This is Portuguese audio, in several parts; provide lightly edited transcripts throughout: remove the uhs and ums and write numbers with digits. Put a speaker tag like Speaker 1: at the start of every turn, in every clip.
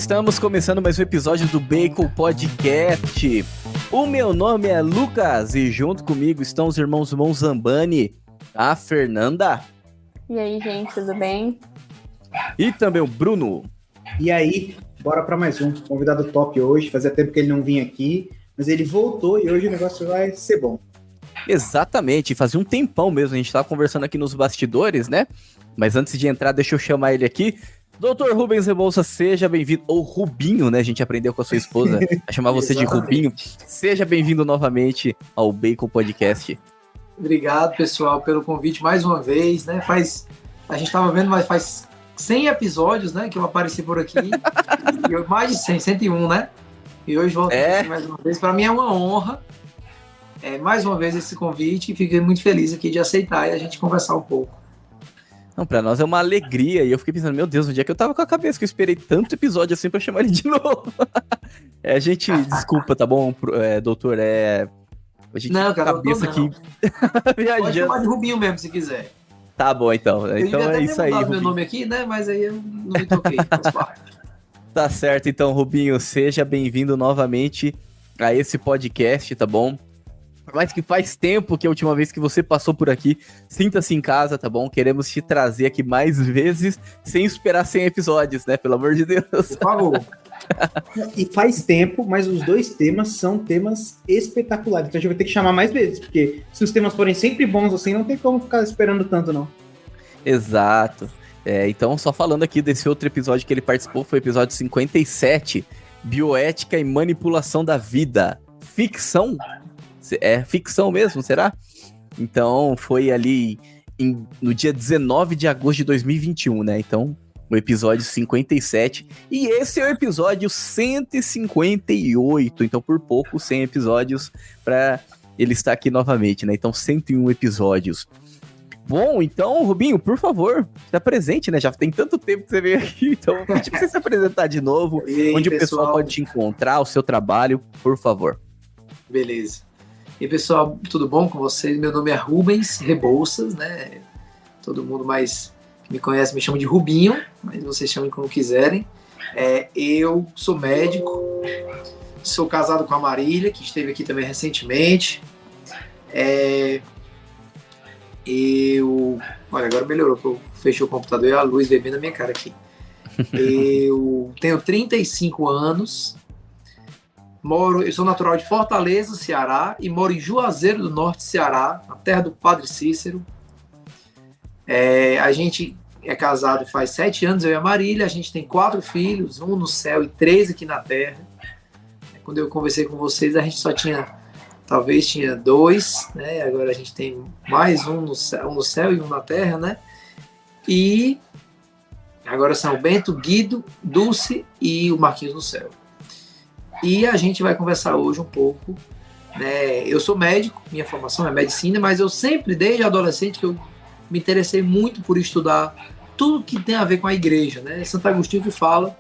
Speaker 1: Estamos começando mais um episódio do Bacon Podcast. O meu nome é Lucas e junto comigo estão os irmãos Monzambani, a Fernanda.
Speaker 2: E aí, gente, tudo bem?
Speaker 1: E também o Bruno.
Speaker 3: E aí, bora para mais um convidado top hoje. Fazia tempo que ele não vinha aqui, mas ele voltou e hoje o negócio vai ser bom.
Speaker 1: Exatamente, fazia um tempão mesmo, a gente tava conversando aqui nos bastidores, né? Mas antes de entrar, deixa eu chamar ele aqui. Dr. Rubens Rebouças, seja bem-vindo. Ou Rubinho, né? A gente aprendeu com a sua esposa a chamar você de Rubinho. Seja bem-vindo novamente ao Bacon Podcast.
Speaker 4: Obrigado, pessoal, pelo convite mais uma vez, né? A gente tava vendo, mas faz 100 episódios, né? Que eu apareci por aqui. Mais de 100, 101, né? E hoje volto aqui mais uma vez. Para mim é uma honra. Mais uma vez esse convite e fiquei muito feliz aqui de aceitar e a gente conversar um pouco.
Speaker 1: Não, pra nós é uma alegria, e eu fiquei pensando, meu Deus, onde é que eu tava com a cabeça, que eu esperei tanto episódio assim pra chamar ele de novo. A gente, desculpa, tá bom, doutor, a gente
Speaker 4: não, cara,
Speaker 1: cabeça aqui
Speaker 4: viajando. Pode chamar de Rubinho mesmo, se quiser.
Speaker 1: Tá bom, então. Então é isso aí,
Speaker 4: Rubinho. Meu nome aqui, né, mas aí eu não me toquei, faz parte.
Speaker 1: Tá certo, então, Rubinho, seja bem-vindo novamente a esse podcast, tá bom? Mas que faz tempo que a última vez que você passou por aqui, sinta-se em casa, tá bom? Queremos te trazer aqui mais vezes, sem esperar 100 episódios, né? Pelo amor de Deus.
Speaker 4: Por favor.
Speaker 3: E faz tempo, mas os dois temas são temas espetaculares. Então a gente vai ter que chamar mais vezes, porque se os temas forem sempre bons assim, não tem como ficar esperando tanto, não.
Speaker 1: Exato. Então, só falando aqui desse outro episódio que ele participou, foi o episódio 57, Bioética e Manipulação da Vida. Ficção? É ficção mesmo, será? Então, foi ali no dia 19 de agosto de 2021, né? Então, o episódio 57. E esse é o episódio 158. Então, por pouco, 100 episódios para ele estar aqui novamente, né? Então, 101 episódios. Bom, então, Rubinho, por favor, se apresente, né? Já tem tanto tempo que você veio aqui, então pedi pra você se apresentar de novo.
Speaker 4: Aí,
Speaker 1: onde
Speaker 4: pessoal,
Speaker 1: o pessoal pode te encontrar, o seu trabalho, por favor.
Speaker 4: Beleza. E pessoal, tudo bom com vocês? Meu nome é Rubens Rebouças, né? Todo mundo mais que me conhece me chama de Rubinho, mas vocês chamem como quiserem. Eu sou médico, sou casado com a Marília, que esteve aqui também recentemente. Olha, agora melhorou, porque eu fechei o computador e a luz veio bem na minha cara aqui. Eu tenho 35 anos. Eu sou natural de Fortaleza, Ceará, e moro em Juazeiro do Norte, Ceará, na terra do Padre Cícero. A gente é casado faz 7 anos, eu e a Marília. A gente tem 4 filhos, 1 no céu e 3 aqui na terra. Quando eu conversei com vocês, a gente só talvez tinha 2, né? Agora a gente tem mais um no céu e 1 na terra, né? E agora são o Bento, Guido, Dulce e o Marquinhos no céu. E a gente vai conversar hoje um pouco, né? Eu sou médico, minha formação é medicina, mas eu sempre, desde adolescente, que eu me interessei muito por estudar tudo que tem a ver com a igreja, né? Santo Agostinho que fala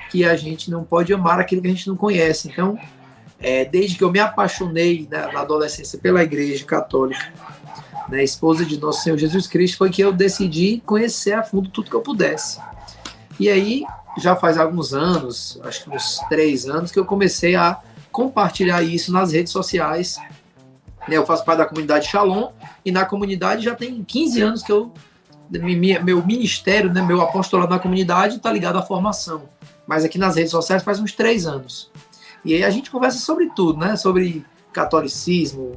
Speaker 4: que a gente não pode amar aquilo que a gente não conhece. Então, desde que eu me apaixonei na adolescência pela igreja católica, né, esposa de nosso Senhor Jesus Cristo, foi que eu decidi conhecer a fundo tudo que eu pudesse. E aí, já faz alguns anos, acho que uns 3 anos, que eu comecei a compartilhar isso nas redes sociais. Eu faço parte da comunidade Shalom, e na comunidade já tem 15 anos que meu ministério, né, meu apostolado na comunidade está ligado à formação. Mas aqui nas redes sociais faz uns 3 anos. E aí a gente conversa sobre tudo, né? Sobre catolicismo,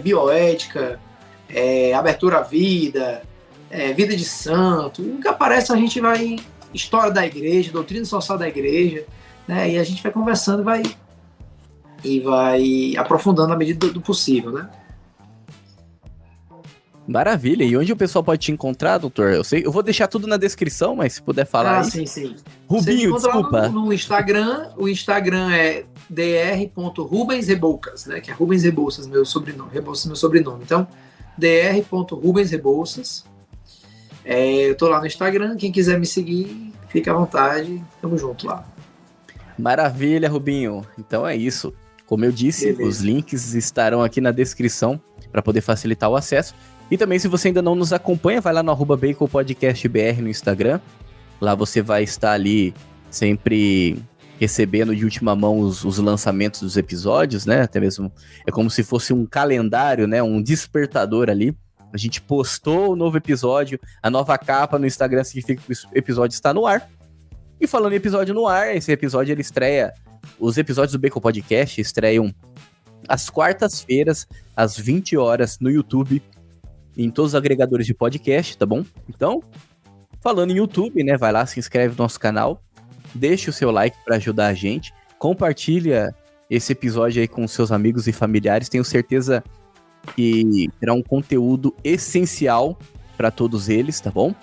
Speaker 4: bioética, abertura à vida, vida de santo. O que aparece a gente vai... História da igreja, doutrina social da igreja, né? E a gente vai conversando e vai aprofundando na medida do possível, né?
Speaker 1: Maravilha. E onde o pessoal pode te encontrar, doutor? Eu vou deixar tudo na descrição, mas se puder falar aí.
Speaker 4: Sim.
Speaker 1: Rubinho, desculpa.
Speaker 4: No Instagram, o Instagram é dr.rubensreboucas, né? Que é Rubens Rebouças, meu sobrenome. Rebouças, meu sobrenome. Então, dr.rubensrebouças. Eu tô lá no Instagram, quem quiser me seguir, fica à vontade, tamo junto lá.
Speaker 1: Maravilha, Rubinho. Então é isso. Como eu disse, beleza. Os links estarão aqui na descrição para poder facilitar o acesso. E também, se você ainda não nos acompanha, vai lá no @BaconPodcastBR no Instagram. Lá você vai estar ali sempre recebendo de última mão os lançamentos dos episódios, né? Até mesmo é como se fosse um calendário, né? Um despertador ali. A gente postou o novo episódio, a nova capa no Instagram significa que o episódio está no ar. E falando em episódio no ar, esse episódio ele estreia, os episódios do Bacon Podcast estreiam às quartas-feiras, às 20 horas, no YouTube, em todos os agregadores de podcast, tá bom? Então, falando em YouTube, né, vai lá, se inscreve no nosso canal, deixa o seu like para ajudar a gente, compartilha esse episódio aí com seus amigos e familiares, tenho certeza que terá um conteúdo essencial para todos eles, tá bom?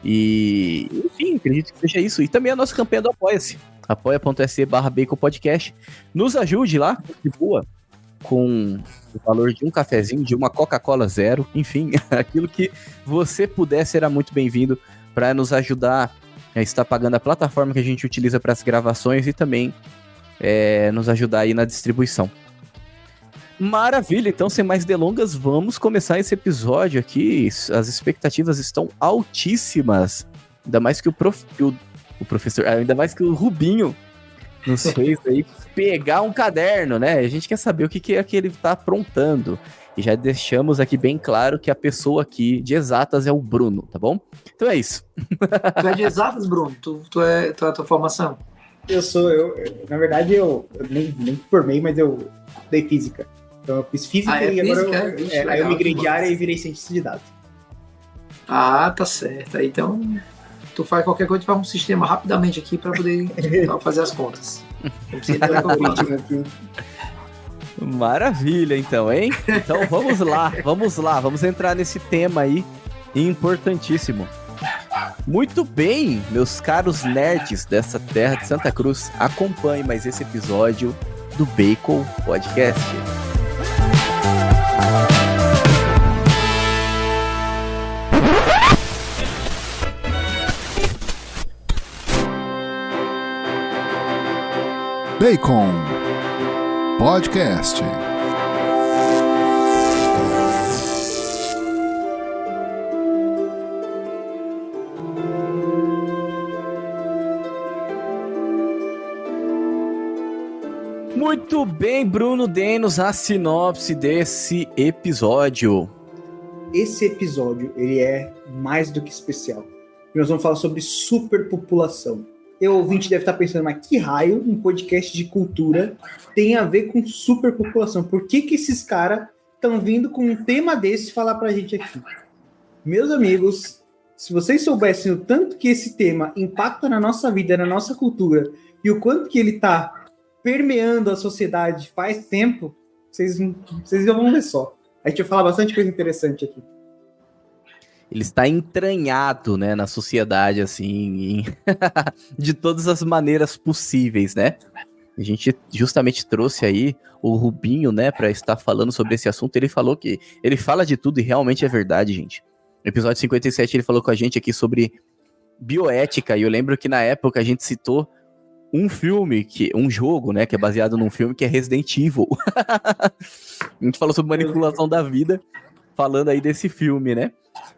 Speaker 1: E, enfim, acredito que seja isso. E também a nossa campanha do Apoia-se, apoia.se/baconpodcast. Nos ajude lá, contribua com o valor de um cafezinho, de uma Coca-Cola zero, enfim, aquilo que você puder será muito bem-vindo para nos ajudar a estar pagando a plataforma que a gente utiliza para as gravações e também nos ajudar aí na distribuição. Maravilha, então sem mais delongas, vamos começar esse episódio aqui. As expectativas estão altíssimas, ainda mais que o professor, ainda mais que o Rubinho nos fez aí pegar um caderno, né? A gente quer saber o que é que ele tá aprontando. E já deixamos aqui bem claro que a pessoa aqui de exatas é o Bruno, tá bom? Então é isso.
Speaker 4: Tu é de exatas, Bruno? Tu é a tua formação?
Speaker 3: Na verdade, eu nem formei, mas eu estudei física. Então eu fiz física e
Speaker 4: física,
Speaker 3: agora aí eu migrei de área e virei cientista de dados.
Speaker 4: Ah, tá certo. Aí, então, tu faz qualquer coisa, tu faz um sistema rapidamente aqui para poder fazer as contas. Não precisa ter
Speaker 3: Aqui.
Speaker 1: Maravilha, então, hein? Então vamos entrar nesse tema aí, importantíssimo. Muito bem, meus caros nerds dessa terra de Santa Cruz, acompanhe mais esse episódio do Bacon Podcast.
Speaker 5: Bacon Podcast.
Speaker 1: Muito bem, Bruno, dê-nos a sinopse desse episódio.
Speaker 3: Esse episódio, ele é mais do que especial. E nós vamos falar sobre superpopulação. O ouvinte deve estar pensando, mas que raio um podcast de cultura tem a ver com superpopulação? Por que esses caras estão vindo com um tema desse falar pra gente aqui? Meus amigos, se vocês soubessem o tanto que esse tema impacta na nossa vida, na nossa cultura, e o quanto que ele tá permeando a sociedade faz tempo, vocês já vão ver só. A gente vai falar bastante coisa interessante aqui.
Speaker 1: Ele está entranhado, né, na sociedade, assim, de todas as maneiras possíveis, né? A gente justamente trouxe aí o Rubinho, né, para estar falando sobre esse assunto. Ele falou que ele fala de tudo e realmente é verdade, gente. No episódio 57 ele falou com a gente aqui sobre bioética, e eu lembro que na época a gente citou um jogo, né, que é baseado num filme que é Resident Evil. A gente falou sobre manipulação da vida, falando aí desse filme, né?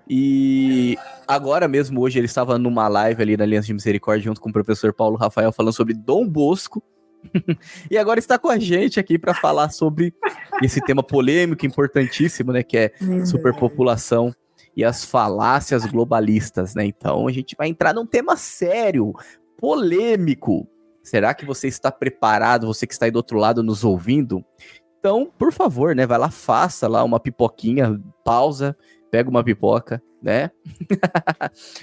Speaker 1: E agora mesmo, hoje, ele estava numa live ali na Aliança de Misericórdia junto com o professor Paulo Rafael, falando sobre Dom Bosco. E agora está com a gente aqui para falar sobre esse tema polêmico, importantíssimo, né? Que é superpopulação e as falácias globalistas, né? Então a gente vai entrar num tema sério, polêmico. Será que você está preparado, você que está aí do outro lado nos ouvindo? Então, por favor, né? Vai lá, faça lá uma pipoquinha, pausa, pega uma pipoca, né?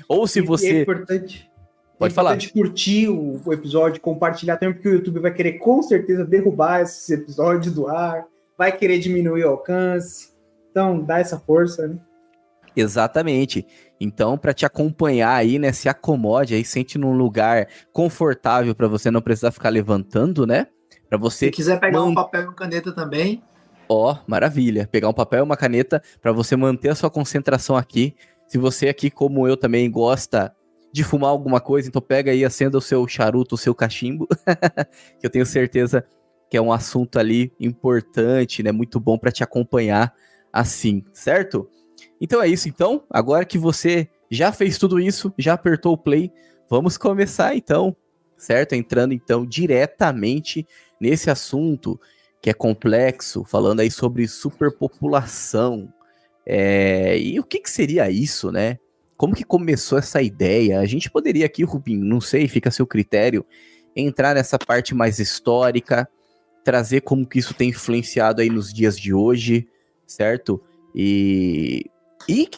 Speaker 1: Ou se você...
Speaker 3: É importante,
Speaker 1: Pode falar.
Speaker 3: Curtir o episódio, compartilhar também, porque o YouTube vai querer com certeza derrubar esses episódios do ar, vai querer diminuir o alcance. Então, dá essa força, né?
Speaker 1: Exatamente. Então, para te acompanhar aí, né, se acomode aí, sente num lugar confortável para você não precisar ficar levantando, né? Para você...
Speaker 4: Se quiser pegar um papel e uma caneta também...
Speaker 1: Ó, maravilha. Pegar um papel e uma caneta para você manter a sua concentração aqui. Se você aqui, como eu, também gosta de fumar alguma coisa, então pega aí, acenda o seu charuto, o seu cachimbo, que eu tenho certeza que é um assunto ali importante, né? Muito bom para te acompanhar assim, certo? Então é isso, então. Agora que você já fez tudo isso, já apertou o play, vamos começar então. certo? Entrando então diretamente nesse assunto que é complexo, falando aí sobre superpopulação. E o que seria isso, né? Como que começou essa ideia? A gente poderia aqui, Rubinho, não sei, fica a seu critério, entrar nessa parte mais histórica, trazer como que isso tem influenciado aí nos dias de hoje, certo? E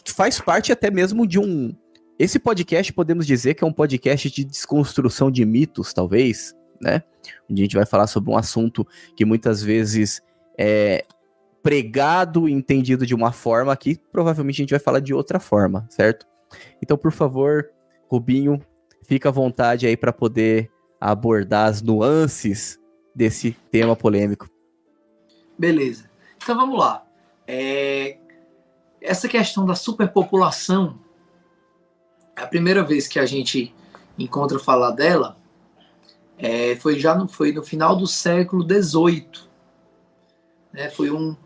Speaker 1: faz parte até mesmo de um... Esse podcast, podemos dizer que é um podcast de desconstrução de mitos, talvez, né? Onde a gente vai falar sobre um assunto que muitas vezes é pregado e entendido de uma forma, aqui provavelmente a gente vai falar de outra forma, certo? Então, por favor, Rubinho, fica à vontade aí para poder abordar as nuances desse tema polêmico.
Speaker 4: Beleza. Então vamos lá. Essa questão da superpopulação, a primeira vez que a gente encontra falar dela foi no final do século XVIII. Né? Foi um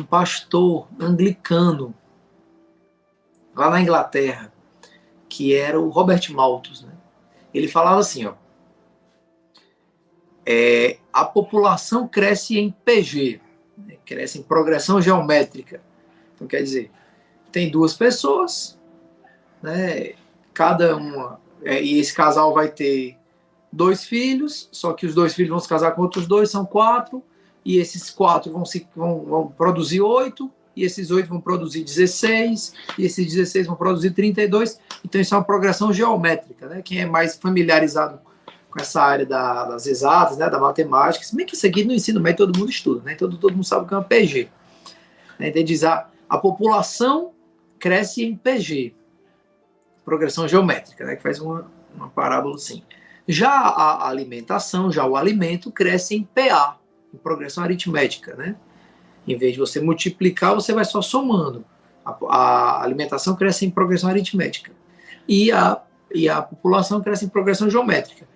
Speaker 4: pastor anglicano lá na Inglaterra, que era o Robert Malthus. Né? Ele falava assim, ó, a população cresce em PG, né? Cresce em progressão geométrica. Então, quer dizer, tem duas pessoas, né? Cada uma, e esse casal vai ter 2 filhos, só que os 2 filhos vão se casar com outros 2, são 4, e esses 4 vão produzir 8, e esses 8 vão produzir 16, e esses 16 vão produzir 32. Então, isso é uma progressão geométrica, né? Quem é mais familiarizado com essa área das exatas, né, da matemática, se bem que isso aqui no ensino médio todo mundo estuda, né? Todo mundo sabe o que é uma PG. Né? Então, diz a população cresce em PG, progressão geométrica, né? Que faz uma parábola assim. Já a alimentação, já o alimento cresce em PA, em progressão aritmética, né? Em vez de você multiplicar, você vai só somando. A alimentação cresce em progressão aritmética. E a população cresce em progressão geométrica.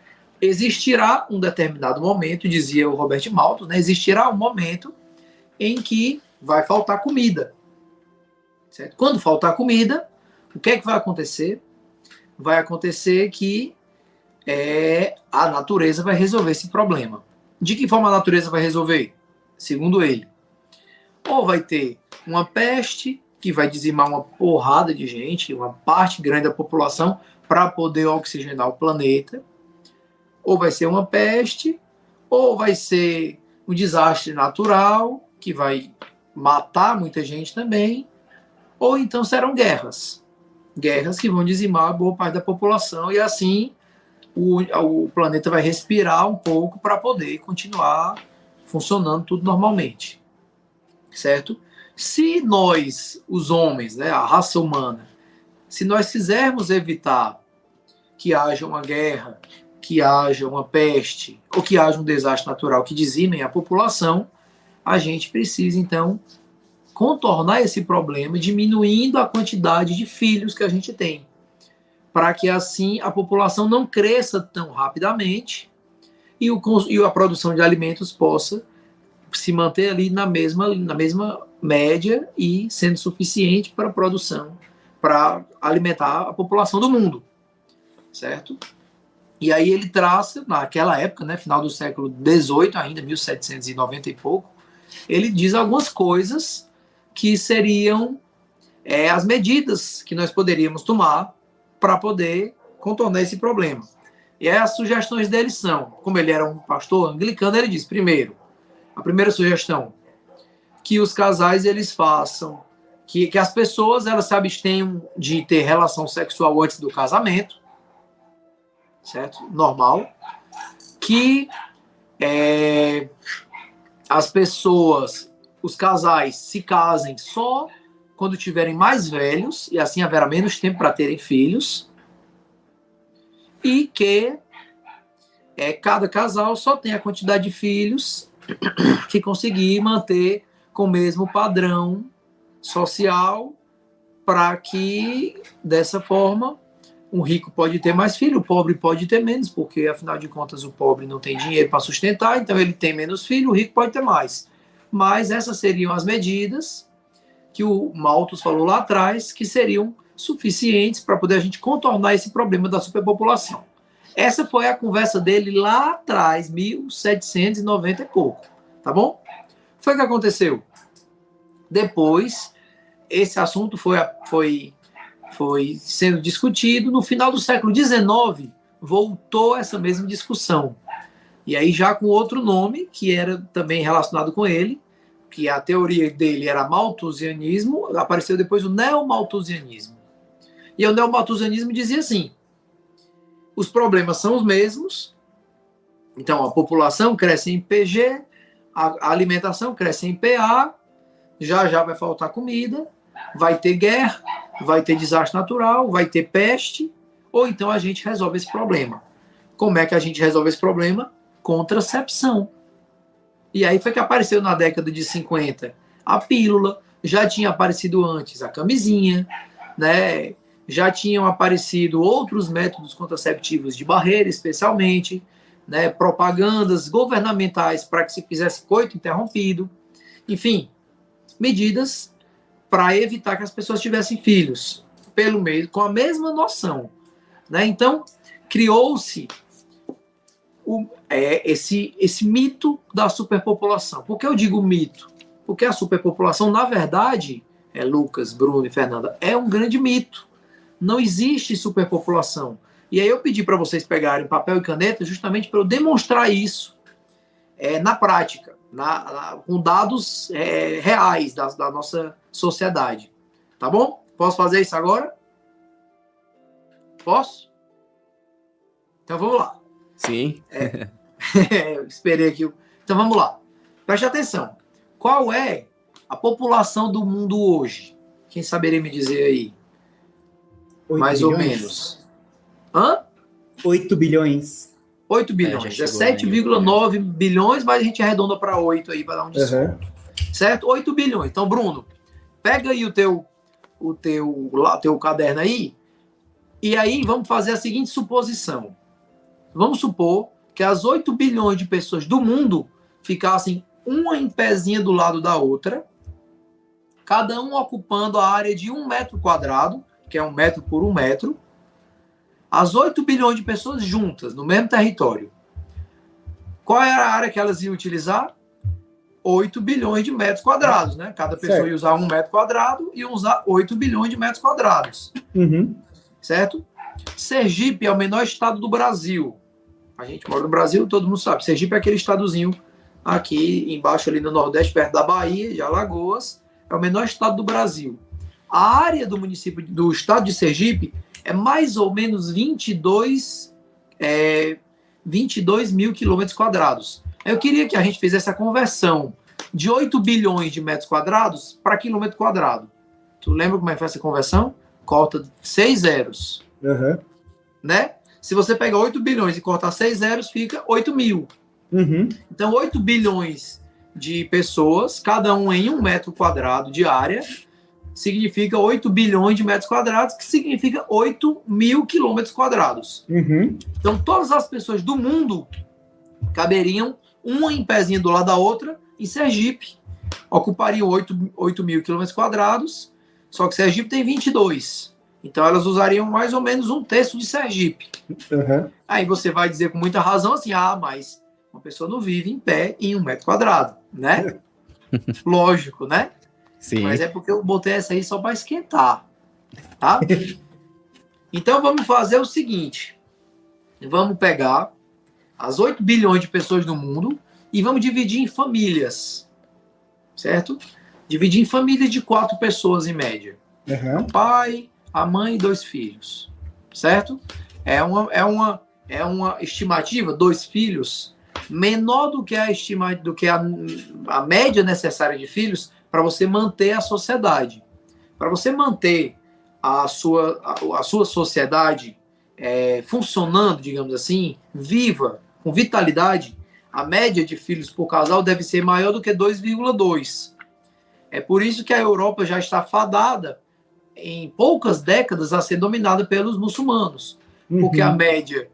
Speaker 4: Existirá um determinado momento, dizia o Robert Malthus, né? Existirá um momento em que vai faltar comida. Certo? Quando faltar comida, o que é que vai acontecer? Vai acontecer que a natureza vai resolver esse problema. De que forma a natureza vai resolver? Segundo ele, ou vai ter uma peste que vai dizimar uma porrada de gente, uma parte grande da população, para poder oxigenar o planeta, ou vai ser uma peste, ou vai ser um desastre natural, que vai matar muita gente também, ou então serão guerras. Guerras que vão dizimar boa parte da população, e assim o planeta vai respirar um pouco para poder continuar funcionando tudo normalmente. Certo? Se nós, os homens, né, a raça humana, se nós quisermos evitar que haja uma guerra, que haja uma peste, ou que haja um desastre natural que dizimem a população, a gente precisa, então, contornar esse problema diminuindo a quantidade de filhos que a gente tem, para que assim a população não cresça tão rapidamente e a produção de alimentos possa se manter ali na mesma média e sendo suficiente para a produção, para alimentar a população do mundo, certo? E aí ele traça, naquela época, né, final do século XVIII, ainda 1790 e pouco, ele diz algumas coisas que seriam as medidas que nós poderíamos tomar para poder contornar esse problema. E aí as sugestões dele são, como ele era um pastor anglicano, ele diz, primeiro, a primeira sugestão, que os casais eles façam, que as pessoas elas se abstenham de ter relação sexual antes do casamento, certo? Normal. Que as pessoas, os casais, se casem só quando tiverem mais velhos, e assim haverá menos tempo para terem filhos, e que cada casal só tem a quantidade de filhos que conseguir manter com o mesmo padrão social, para que, dessa forma, o rico pode ter mais filhos, o pobre pode ter menos, porque, afinal de contas, o pobre não tem dinheiro para sustentar, então ele tem menos filhos, o rico pode ter mais. Mas essas seriam as medidas que o Malthus falou lá atrás, que seriam suficientes para poder a gente contornar esse problema da superpopulação. Essa foi a conversa dele lá atrás, 1790 e pouco, tá bom? Foi o que aconteceu. Depois, esse assunto foi sendo discutido. No final do século XIX, voltou essa mesma discussão. E aí já com outro nome, que era também relacionado com ele, que a teoria dele era malthusianismo, apareceu depois o neomalthusianismo. E o neomalthusianismo dizia assim: os problemas são os mesmos, então a população cresce em PG, a alimentação cresce em PA, já vai faltar comida, vai ter guerra, vai ter desastre natural, vai ter peste, ou então a gente resolve esse problema. Como é que a gente resolve esse problema? Contracepção. E aí foi que apareceu na década de 50 a pílula, já tinha aparecido antes a camisinha, né? Já tinham aparecido outros métodos contraceptivos de barreira, especialmente, né? Propagandas governamentais para que se fizesse coito interrompido. Enfim, medidas para evitar que as pessoas tivessem filhos, pelo meio, com a mesma noção, né? Então, criou-se esse mito da superpopulação. Por que eu digo mito? Porque a superpopulação, na verdade, Lucas, Bruno e Fernanda, é um grande mito. Não existe superpopulação. E aí eu pedi para vocês pegarem papel e caneta justamente para eu demonstrar isso na prática, com dados reais da nossa sociedade. Tá bom? Posso fazer isso agora? Posso? Então vamos lá.
Speaker 1: Sim.
Speaker 4: Eu esperei aqui. Então vamos lá. Preste atenção. Qual é a população do mundo hoje? Quem saberia me dizer aí?
Speaker 3: 8
Speaker 4: Mais
Speaker 3: bilhões?
Speaker 4: ou menos. Hã?
Speaker 3: 8 bilhões.
Speaker 4: 8 bilhões.
Speaker 1: já
Speaker 4: É
Speaker 1: chegou
Speaker 4: 7,9 bilhões, mas a gente arredonda para 8 aí, para dar um desconto. Certo? 8 bilhões. Então, Bruno, pega aí o teu caderno aí, e aí vamos fazer a seguinte suposição. Vamos supor que as 8 bilhões de pessoas do mundo ficassem uma em pezinha do lado da outra, cada um ocupando a área de 1 metro quadrado, que é 1 metro por 1 metro, as 8 bilhões de pessoas juntas, no mesmo território. Qual era a área que elas iam utilizar? 8 bilhões de metros quadrados, né? Cada pessoa
Speaker 3: Certo.
Speaker 4: ia usar 1 metro quadrado e ia usar 8 bilhões de metros quadrados.
Speaker 3: Uhum.
Speaker 4: Certo? Sergipe é o menor estado do Brasil. A gente mora no Brasil, todo mundo sabe. Sergipe é aquele estadozinho aqui embaixo, ali no Nordeste, perto da Bahia, de Alagoas. É o menor estado do Brasil. A área do município, do estado de Sergipe, é mais ou menos 22 mil quilômetros quadrados. Eu queria que a gente fizesse a conversão de 8 bilhões de metros quadrados para quilômetro quadrado. Tu lembra como é que faz essa conversão? Corta 6 zeros.
Speaker 3: Uhum.
Speaker 4: Né? Se você pegar 8 bilhões e cortar 6 zeros, fica 8 mil.
Speaker 3: Uhum.
Speaker 4: Então, 8 bilhões de pessoas, cada um em 1 metro quadrado de área, significa 8 bilhões de metros quadrados, que significa 8 mil quilômetros quadrados.
Speaker 3: Uhum.
Speaker 4: Então, todas as pessoas do mundo caberiam uma em pezinha do lado da outra em Sergipe. Ocupariam 8 mil quilômetros quadrados, só que Sergipe tem 22. Então, elas usariam mais ou menos 1/3 de Sergipe.
Speaker 3: Uhum.
Speaker 4: Aí você vai dizer com muita razão assim, mas uma pessoa não vive em pé em 1 metro quadrado, né? Lógico, né?
Speaker 1: Sim.
Speaker 4: Mas é porque eu botei essa aí só para esquentar, tá? Então vamos fazer o seguinte. Vamos pegar as 8 bilhões de pessoas do mundo e vamos dividir em famílias, certo? Dividir em famílias de 4 pessoas em média.
Speaker 3: Uhum.
Speaker 4: O pai, a mãe e 2 filhos, certo? É uma estimativa, 2 filhos, menor do que a média necessária de filhos para você manter a sociedade. Para você manter a sua sociedade funcionando, digamos assim, viva, com vitalidade, a média de filhos por casal deve ser maior do que 2,2. É por isso que a Europa já está fadada, em poucas décadas, a ser dominada pelos muçulmanos. Porque a média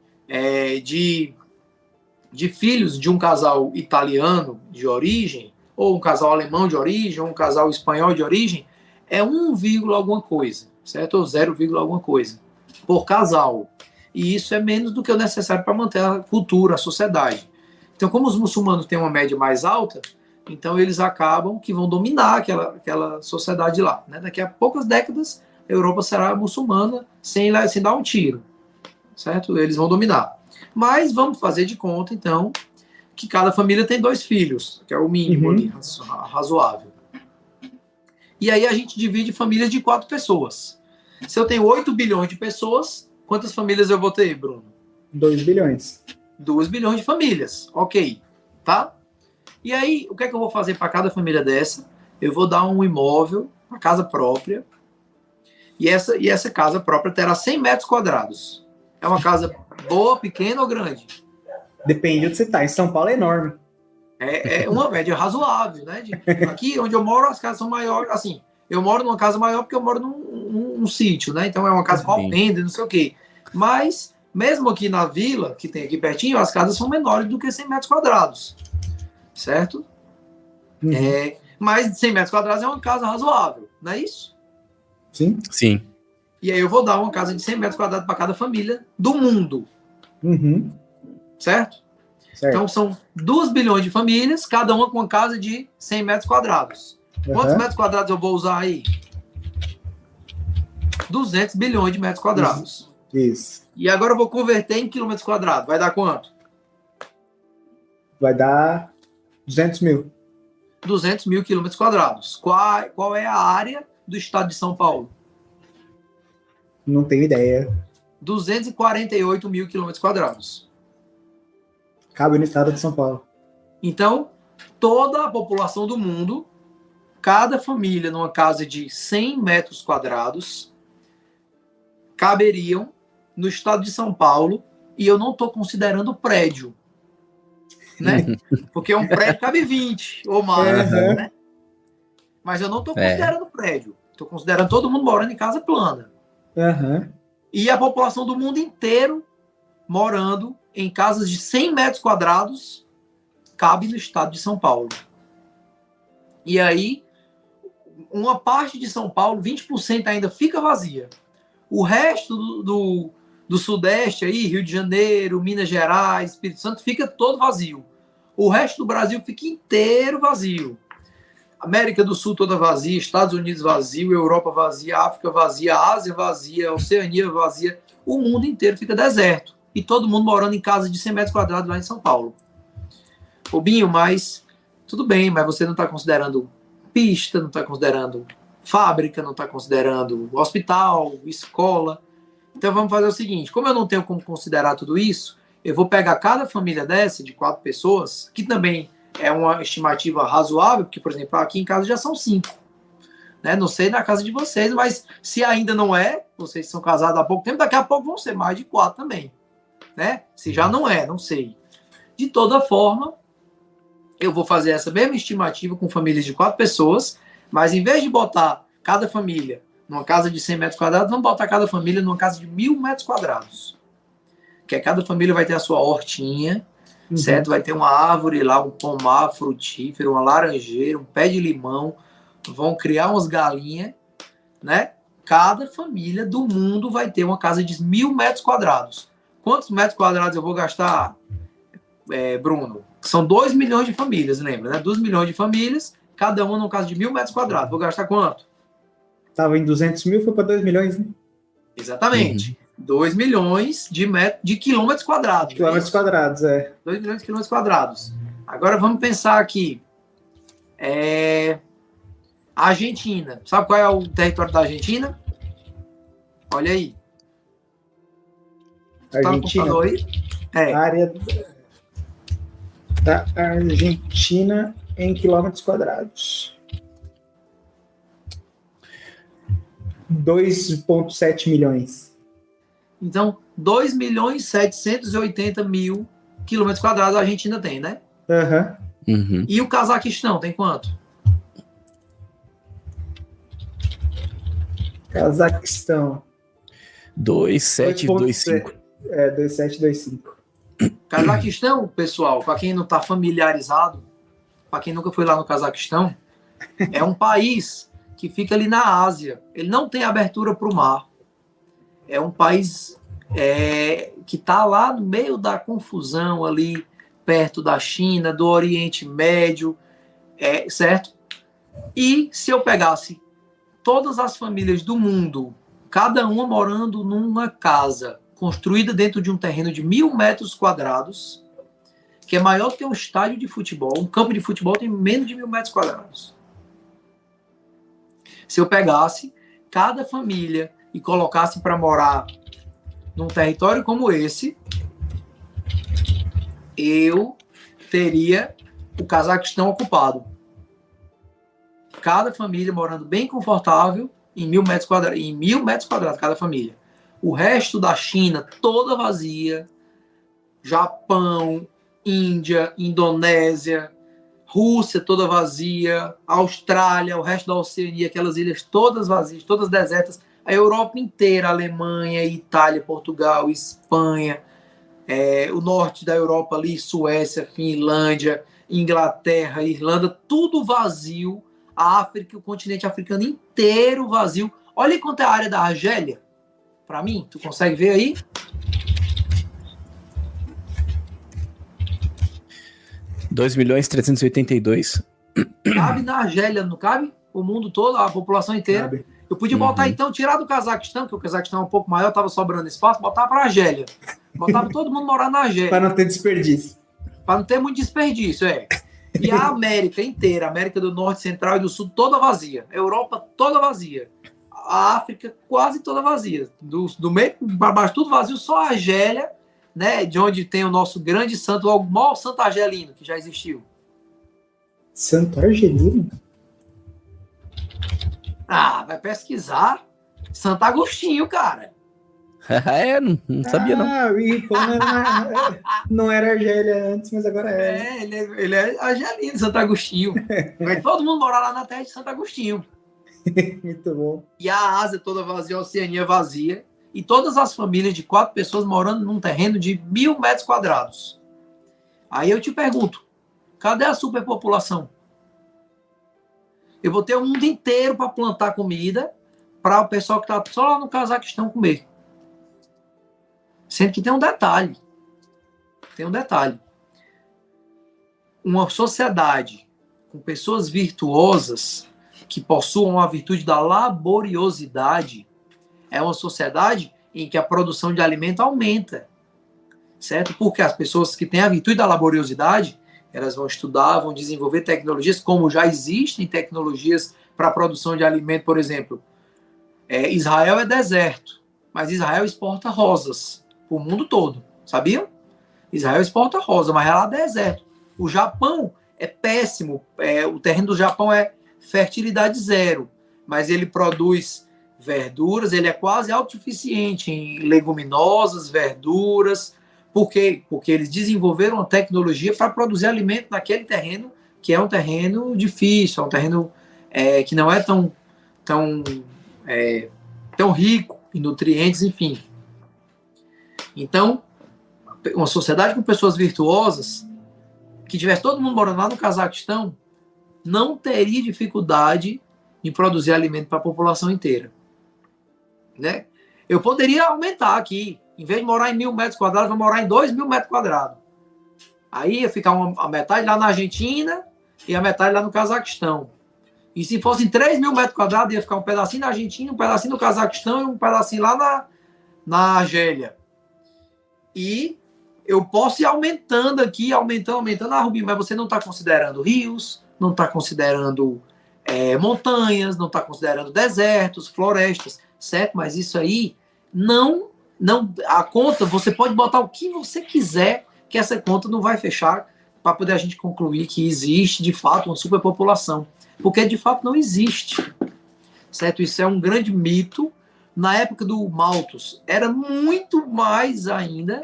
Speaker 4: de filhos de um casal italiano de origem, ou um casal alemão de origem, ou um casal espanhol de origem, é 1, alguma coisa, certo? Ou 0, alguma coisa, por casal. e isso é menos do que o necessário para manter a cultura, a sociedade. Então, como os muçulmanos têm uma média mais alta, então eles acabam que vão dominar aquela sociedade lá. Né? Daqui a poucas décadas, a Europa será muçulmana sem dar um tiro, certo? Eles vão dominar. Mas vamos fazer de conta, então, que cada família tem 2 filhos, que é o mínimo ali, razoável. E aí a gente divide famílias de 4 pessoas. Se eu tenho 8 bilhões de pessoas, quantas famílias eu vou ter, Bruno?
Speaker 3: 2 bilhões.
Speaker 4: 2 bilhões de famílias, ok, tá? E aí, o que é que eu vou fazer para cada família dessa? Eu vou dar um imóvel, uma casa própria, e essa casa própria terá 100 metros quadrados. É uma casa boa, pequena ou grande?
Speaker 3: Depende de onde você está. Em São Paulo é enorme.
Speaker 4: É uma média razoável, né? Aqui onde eu moro, as casas são maiores. Assim, eu moro numa casa maior porque eu moro num sítio, né? Então é uma casa com alpendre, não sei o quê. Mas, mesmo aqui na vila, que tem aqui pertinho, as casas são menores do que 100 metros quadrados. Certo? Mas 100 metros quadrados é uma casa razoável, não é isso?
Speaker 3: Sim.
Speaker 1: Sim.
Speaker 4: E aí eu vou dar uma casa de 100 metros quadrados para cada família do mundo. Certo? Então são 2 bilhões de famílias, cada uma com uma casa de 100 metros quadrados. Quantos metros quadrados eu vou usar aí? 200 bilhões de metros quadrados.
Speaker 3: Isso.
Speaker 4: E agora eu vou converter em quilômetros quadrados. Vai dar quanto?
Speaker 3: Vai dar 200 mil.
Speaker 4: 200 mil quilômetros quadrados. Qual é a área do estado de São Paulo?
Speaker 3: Não tenho ideia.
Speaker 4: 248 mil quilômetros quadrados.
Speaker 3: Cabe no estado de São Paulo.
Speaker 4: Então, toda a população do mundo, cada família numa casa de 100 metros quadrados, caberiam no estado de São Paulo, e eu não estou considerando prédio, né? Porque um prédio cabe 20 ou mais, né? Mas eu não estou considerando prédio. Estou considerando todo mundo morando em casa plana. E a população do mundo inteiro morando em casas de 100 metros quadrados cabe no estado de São Paulo. E aí, uma parte de São Paulo, 20% ainda fica vazia. O resto do Sudeste, aí, Rio de Janeiro, Minas Gerais, Espírito Santo, fica todo vazio. O resto do Brasil fica inteiro vazio. América do Sul toda vazia, Estados Unidos vazio, Europa vazia, África vazia, Ásia vazia, Oceania vazia. O mundo inteiro fica deserto. E todo mundo morando em casa de 100 metros quadrados lá em São Paulo. Ô Binho, mas tudo bem, mas você não está considerando pista, não está considerando fábrica, não está considerando hospital, escola. Então vamos fazer o seguinte, como eu não tenho como considerar tudo isso, eu vou pegar cada família dessa, de 4 pessoas, que também é uma estimativa razoável, porque, por exemplo, aqui em casa já são 5. Né? Não sei na casa de vocês, mas se ainda não é, vocês são casados há pouco tempo, daqui a pouco vão ser mais de 4 também. Né? Se já não é, não sei. De toda forma, eu vou fazer essa mesma estimativa com famílias de 4 pessoas, mas em vez de botar cada família numa casa de 100 metros quadrados, vamos botar cada família numa casa de 1.000 metros quadrados. Que cada família vai ter a sua hortinha, certo? Vai ter uma árvore lá, um pomar frutífero, uma laranjeira, um pé de limão, vão criar umas galinhas, né? Cada família do mundo vai ter uma casa de 1.000 metros quadrados. Quantos metros quadrados eu vou gastar, Bruno? São 2 milhões de famílias, lembra, né? 2 milhões de famílias, cada uma numa casa de 1.000 metros quadrados. Vou gastar quanto?
Speaker 3: Estava em 200 mil, foi para 2 milhões, né?
Speaker 4: Exatamente. 2 milhões de quilômetros quadrados.
Speaker 3: Quilômetros quadrados,
Speaker 4: 2 milhões de quilômetros quadrados. Agora vamos pensar aqui. A Argentina. Sabe qual é o território da Argentina? Olha aí.
Speaker 3: Argentina.
Speaker 4: Tá no aí?
Speaker 3: Área da Argentina em quilômetros quadrados. 2,7 milhões.
Speaker 4: Então, 2.780.000 quilômetros quadrados a Argentina tem, né? E o Cazaquistão tem quanto?
Speaker 3: Cazaquistão.
Speaker 1: 2,725.
Speaker 3: 2,725.
Speaker 4: Cazaquistão, pessoal, para quem não está familiarizado, para quem nunca foi lá no Cazaquistão, é um país que fica ali na Ásia. Ele não tem abertura para o mar. É um país que está lá no meio da confusão ali, perto da China, do Oriente Médio, certo? E se eu pegasse todas as famílias do mundo, cada uma morando numa casa construída dentro de um terreno de 1.000 metros quadrados, que é maior que um estádio de futebol, um campo de futebol tem menos de 1.000 metros quadrados. Se eu pegasse cada família e colocasse para morar num território como esse, eu teria o Cazaquistão ocupado. Cada família morando bem confortável em 1.000 metros quadrados, em 1.000 metros quadrados cada família. O resto da China toda vazia, Japão, Índia, Indonésia, Rússia toda vazia, Austrália, o resto da Oceania, aquelas ilhas todas vazias, todas desertas, a Europa inteira, Alemanha, Itália, Portugal, Espanha, o norte da Europa ali, Suécia, Finlândia, Inglaterra, Irlanda, tudo vazio, a África, o continente africano inteiro vazio. Olha quanto é a área da Argélia, para mim, tu consegue ver aí?
Speaker 1: R$ 2.382.000.
Speaker 4: Cabe na Argélia, não cabe? O mundo todo, a população inteira.
Speaker 3: Cabe.
Speaker 4: Eu podia botar, então, tirar do Cazaquistão, que o Cazaquistão é um pouco maior, estava sobrando espaço, botar para a Argélia. Botava todo mundo morar na Argélia.
Speaker 3: Para não ter desperdício.
Speaker 4: Para não ter muito desperdício, E a América inteira, a América do Norte, Central e do Sul, toda vazia. A Europa toda vazia. A África quase toda vazia. Do meio para baixo, tudo vazio, só a Argélia, né, de onde tem o nosso grande santo, o maior santo argelino que já existiu.
Speaker 3: Santo Argelino?
Speaker 4: Vai pesquisar. Santo Agostinho, cara.
Speaker 1: Não sabia não.
Speaker 3: E como não era Argélia antes, mas agora é.
Speaker 4: Ele é argelino, Santo Agostinho. Vai todo mundo morar lá na terra de Santo Agostinho.
Speaker 3: Muito bom.
Speaker 4: E a Ásia toda vazia, a Oceania vazia. E todas as famílias de 4 pessoas morando num terreno de 1.000 metros quadrados. Aí eu te pergunto, cadê a superpopulação? Eu vou ter o mundo inteiro para plantar comida para o pessoal que está só lá no Cazaquistão comer. Sendo que tem um detalhe. Uma sociedade com pessoas virtuosas que possuam a virtude da laboriosidade é uma sociedade em que a produção de alimento aumenta. Certo? Porque as pessoas que têm a virtude da laboriosidade, elas vão estudar, vão desenvolver tecnologias, como já existem tecnologias para a produção de alimento, por exemplo. Israel é deserto, mas Israel exporta rosas para o mundo todo, sabiam? Israel exporta rosa, mas é lá deserto. O Japão é péssimo, o terreno do Japão é fertilidade zero, mas ele produz verduras, ele é quase autossuficiente em leguminosas, verduras. Por quê? Porque eles desenvolveram uma tecnologia para produzir alimento naquele terreno, que é um terreno difícil, é um terreno que não é tão rico em nutrientes, enfim. Então, uma sociedade com pessoas virtuosas, que tivesse todo mundo morando lá no Cazaquistão, não teria dificuldade em produzir alimento para a população inteira. Né? Eu poderia aumentar aqui. Em vez de morar em 1.000 metros quadrados, vou morar em 2.000 metros quadrados. Aí ia ficar a metade lá na Argentina e a metade lá no Cazaquistão. E se fossem 3.000 metros quadrados, ia ficar um pedacinho na Argentina, um pedacinho no Cazaquistão e um pedacinho lá na Argélia. E eu posso ir aumentando aqui, aumentando. Rubinho, mas você não está considerando rios, não está considerando montanhas, não está considerando desertos, florestas, certo? Mas isso aí não, a conta, você pode botar o que você quiser, que essa conta não vai fechar, para poder a gente concluir que existe, de fato, uma superpopulação. Porque, de fato, não existe. Certo? Isso é um grande mito. Na época do Malthus, era muito mais ainda,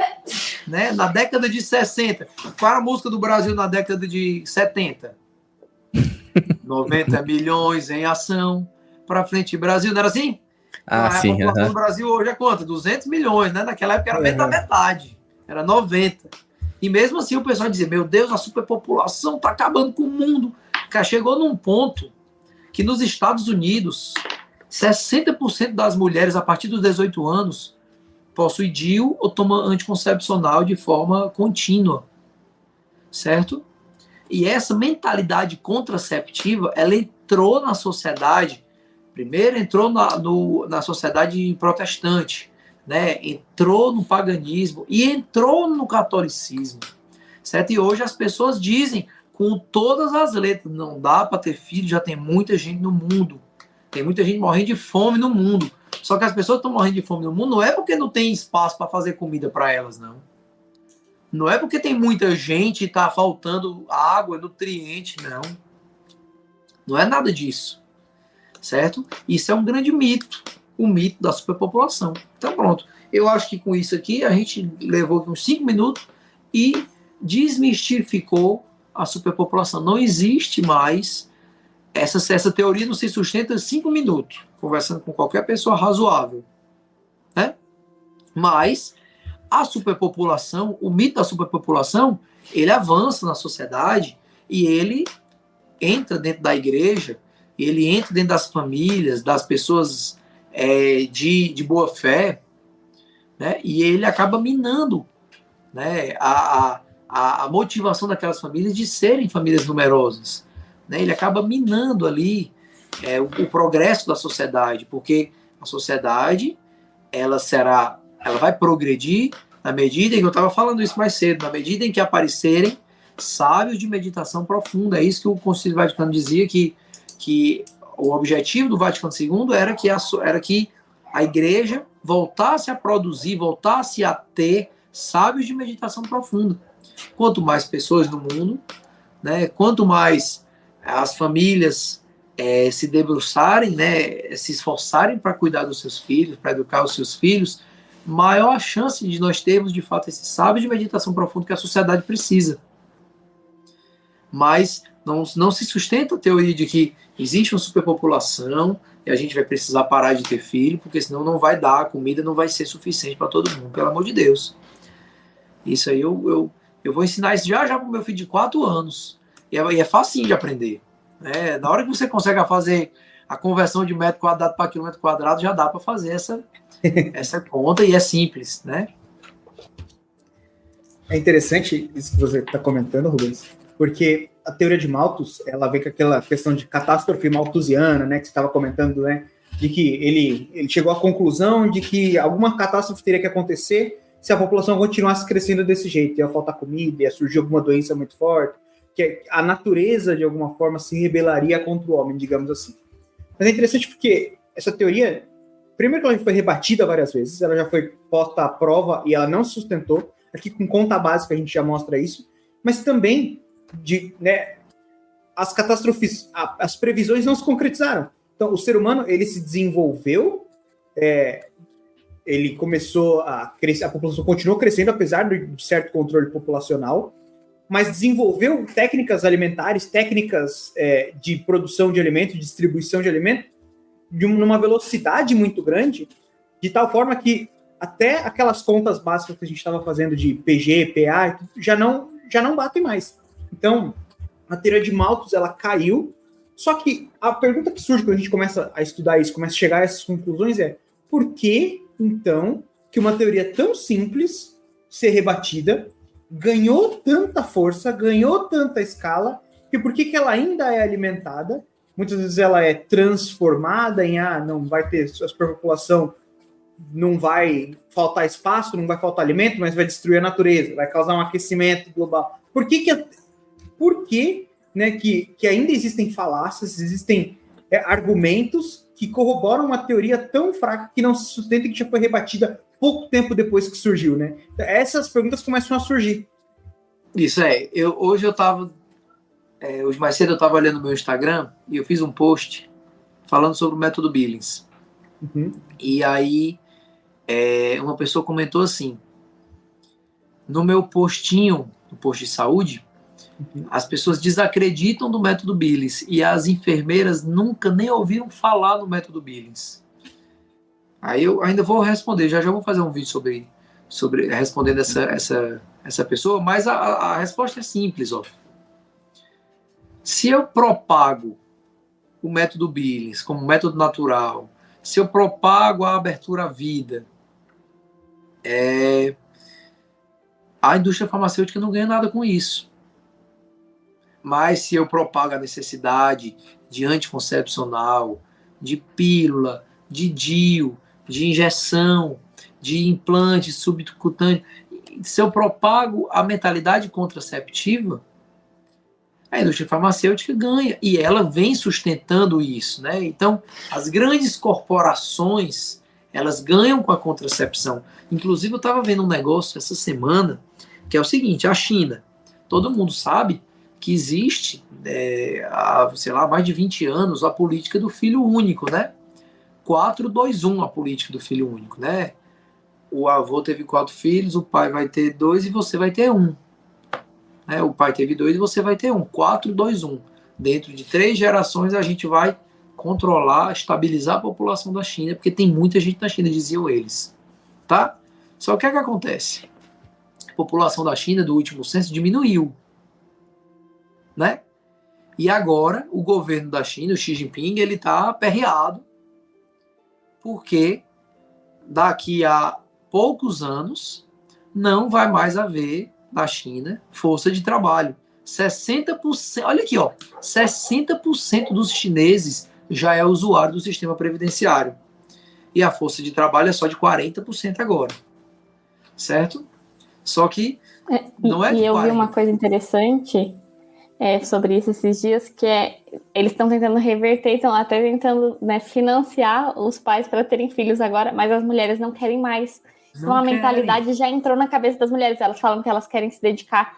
Speaker 4: né? Na década de 60. Qual era a música do Brasil na década de 70? 90 milhões em ação, para frente Brasil, não era assim?
Speaker 1: Sim.
Speaker 4: A população do Brasil hoje é quanto? 200 milhões, né? Naquela época era menos da metade, era 90. E mesmo assim o pessoal dizia, meu Deus, a superpopulação está acabando com o mundo. Cara, chegou num ponto que nos Estados Unidos, 60% das mulheres a partir dos 18 anos possui DIU ou toma anticoncepcional de forma contínua, certo? E essa mentalidade contraceptiva, ela entrou na sociedade, primeiro entrou na sociedade protestante, né? Entrou no paganismo e entrou no catolicismo, certo? E hoje as pessoas dizem com todas as letras, não dá para ter filho, já tem muita gente no mundo, tem muita gente morrendo de fome no mundo. Só que as pessoas estão morrendo de fome no mundo não é porque não tem espaço para fazer comida para elas, não. Não é porque tem muita gente e está faltando água, nutriente, não. Não é nada disso, certo? Isso é um grande mito, o mito da superpopulação. Então pronto, eu acho que com isso aqui a gente levou uns 5 minutos e desmistificou a superpopulação. Não existe mais, essa teoria não se sustenta em 5 minutos, conversando com qualquer pessoa razoável, né? Mas a superpopulação, o mito da superpopulação, ele avança na sociedade e ele entra dentro da igreja, ele entra dentro das famílias, das pessoas de boa fé, né? E ele acaba minando, né, a motivação daquelas famílias de serem famílias numerosas, né? Ele acaba minando ali o progresso da sociedade, porque a sociedade ela vai progredir na medida em que eu estava falando isso mais cedo, na medida em que aparecerem sábios de meditação profunda. É isso que o Concílio Vaticano dizia, que o objetivo do Vaticano II era que a igreja voltasse a produzir, voltasse a ter sábios de meditação profunda. Quanto mais pessoas no mundo, né, quanto mais as famílias se debruçarem, né, se esforçarem para cuidar dos seus filhos, para educar os seus filhos, maior a chance de nós termos, de fato, esse sábio de meditação profunda que a sociedade precisa. Mas não se sustenta a teoria de que existe uma superpopulação e a gente vai precisar parar de ter filho, porque senão não vai dar, a comida não vai ser suficiente para todo mundo, pelo amor de Deus. Isso aí eu vou ensinar isso já para o meu filho de 4 anos. E é facinho de aprender. Né? Na hora que você consegue fazer a conversão de metro quadrado para quilômetro quadrado, já dá para fazer essa conta e é simples, né?
Speaker 3: É interessante isso que você está comentando, Rubens, porque a teoria de Malthus, ela vem com aquela questão de catástrofe malthusiana, né, que você estava comentando, né, de que ele chegou à conclusão de que alguma catástrofe teria que acontecer se a população continuasse crescendo desse jeito, ia faltar comida, ia surgir alguma doença muito forte, que a natureza, de alguma forma, se rebelaria contra o homem, digamos assim. Mas é interessante porque essa teoria, primeiro que ela já foi rebatida várias vezes, ela já foi posta à prova e ela não se sustentou. Aqui com conta básica a gente já mostra isso, mas também as catástrofes, as previsões não se concretizaram. Então o ser humano, ele se desenvolveu, ele começou a crescer, a população continuou crescendo apesar de certo controle populacional, mas desenvolveu técnicas alimentares, técnicas de produção de alimentos, de distribuição de alimentos, numa velocidade muito grande, de tal forma que até aquelas contas básicas que a gente estava fazendo de PG, PA, já não batem mais. Então, a teoria de Malthus, ela caiu, só que a pergunta que surge quando a gente começa a estudar isso, começa a chegar a essas conclusões é: por que, então, que uma teoria tão simples ser rebatida ganhou tanta força, ganhou tanta escala, e por que ela ainda é alimentada? Muitas vezes ela é transformada em, não vai ter a superpopulação, não vai faltar espaço, não vai faltar alimento, mas vai destruir a natureza, vai causar um aquecimento global. Por que né, que ainda existem falácias, existem argumentos que corroboram uma teoria tão fraca que não se sustenta e que já foi rebatida pouco tempo depois que surgiu, né? Essas perguntas começam a surgir.
Speaker 4: Isso hoje mais cedo eu estava olhando no meu Instagram e eu fiz um post falando sobre o método Billings.
Speaker 3: Uhum.
Speaker 4: E aí uma pessoa comentou assim: no meu postinho, no posto de saúde, as pessoas desacreditam do método Billings e as enfermeiras nunca nem ouviram falar no método Billings. Aí eu ainda vou responder, já vou fazer um vídeo sobre respondendo essa pessoa, mas a resposta é simples, ó. Se eu propago o método Billings como método natural, se eu propago a abertura à vida, A indústria farmacêutica não ganha nada com isso. Mas se eu propago a necessidade de anticoncepcional, de pílula, de DIU, de injeção, de implante subcutâneo, se eu propago a mentalidade contraceptiva, a indústria farmacêutica ganha, e ela vem sustentando isso, né? Então, as grandes corporações, elas ganham com a contracepção. Inclusive, eu estava vendo um negócio essa semana, que é o seguinte, a China, todo mundo sabe que existe, há, sei lá, mais de 20 anos, a política do filho único, né? 4-2-1, a política do filho único, né? O avô teve 4 filhos, o pai vai ter 2 e você vai ter 1. Né? O pai teve 2 e você vai ter 1. 4-2-1. Dentro de 3 gerações a gente vai controlar, estabilizar a população da China, porque tem muita gente na China, diziam eles. Tá? Só que o que acontece? A população da China, do último censo, diminuiu. Né? E agora, o governo da China, o Xi Jinping, ele está aperreado, porque daqui a poucos anos não vai mais haver na China força de trabalho. 60%, olha aqui, ó, 60% dos chineses já é usuário do sistema previdenciário. E a força de trabalho é só de 40% agora. Certo? Só que não é.
Speaker 2: E eu vi uma coisa interessante sobre isso esses dias, que eles estão tentando reverter, estão até tentando, né, financiar os pais para terem filhos agora, mas as mulheres não querem mais. Então a mentalidade já entrou na cabeça das mulheres. Elas falam que elas querem se dedicar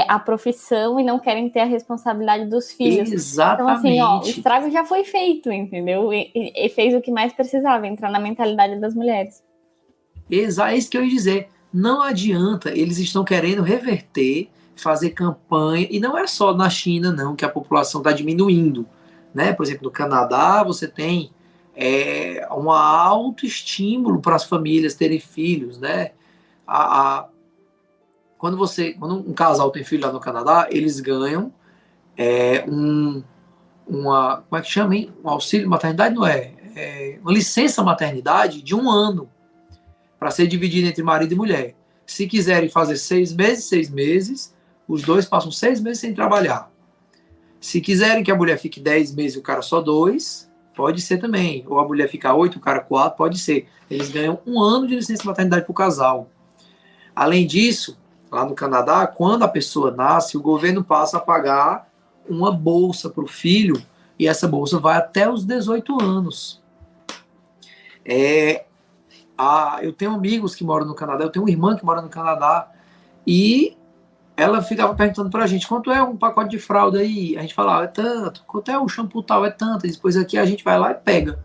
Speaker 2: à profissão e não querem ter a responsabilidade dos filhos.
Speaker 4: Exatamente.
Speaker 2: Então, assim, o estrago já foi feito, entendeu? E fez o que mais precisava, entrar na mentalidade das mulheres.
Speaker 4: É isso que eu ia dizer. Não adianta, eles estão querendo reverter, fazer campanha, e não é só na China, não, que a população está diminuindo. Né? Por exemplo, no Canadá, você tem um alto estímulo para as famílias terem filhos. Né? Quando um casal tem filho lá no Canadá, eles ganham como é que chama, hein? Um auxílio maternidade, não uma licença maternidade de 1 ano, para ser dividido entre marido e mulher. Se quiserem fazer 6 meses, os dois passam 6 meses sem trabalhar. Se quiserem que a mulher fique 10 meses e o cara só 2, pode ser também. Ou a mulher fica 8, o cara 4, pode ser. Eles ganham 1 ano de licença maternidade para o casal. Além disso, lá no Canadá, quando a pessoa nasce, o governo passa a pagar uma bolsa para o filho, e essa bolsa vai até os 18 anos. Eu tenho amigos que moram no Canadá, eu tenho uma irmã que mora no Canadá, e ela ficava perguntando pra gente, quanto é um pacote de fralda aí? A gente falava, é tanto. Quanto é o shampoo tal? É tanto. E depois aqui a gente vai lá e pega.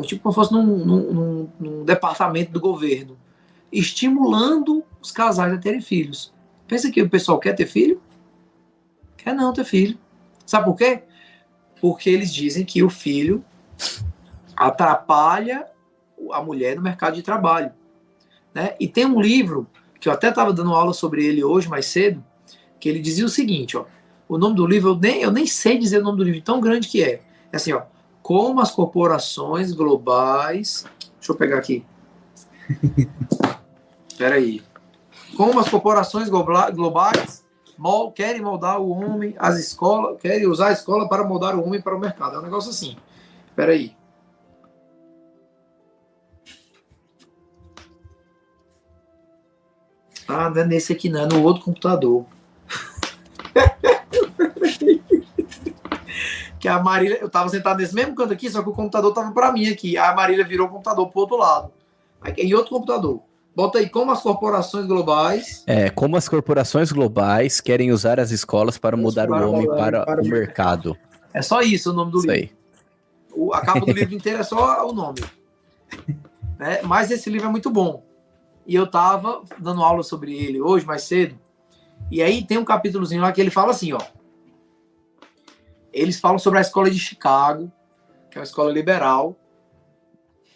Speaker 4: Tipo como se fosse num departamento do governo. Estimulando os casais a terem filhos. Pensa que o pessoal quer ter filho? Quer não ter filho. Sabe por quê? Porque eles dizem que o filho atrapalha a mulher no mercado de trabalho. Né? E tem um livro que eu até estava dando aula sobre ele hoje, mais cedo, que ele dizia o seguinte, ó, o nome do livro, eu nem sei dizer o nome do livro, tão grande que é. É assim, ó, como as corporações globais... Deixa eu pegar aqui. Espera aí. Como as corporações globais querem moldar o homem, as escolas, querem usar a escola para moldar o homem para o mercado. É um negócio assim. Espera aí. Ah, não é nesse aqui não, é no outro computador. Que a Marília, eu tava sentado nesse mesmo canto aqui, só que o computador tava para mim aqui. A Marília virou o computador pro outro lado. Aqui, em outro computador. Bota aí, como as corporações globais...
Speaker 1: como as corporações globais querem usar as escolas para mudar o homem para o mercado.
Speaker 4: É só isso o nome do livro.
Speaker 1: Aí.
Speaker 4: A capa do livro inteiro é só o nome. Mas esse livro é muito bom. E eu tava dando aula sobre ele hoje, mais cedo. E aí tem um capítulozinho lá que ele fala assim, ó. Eles falam sobre a escola de Chicago, que é uma escola liberal,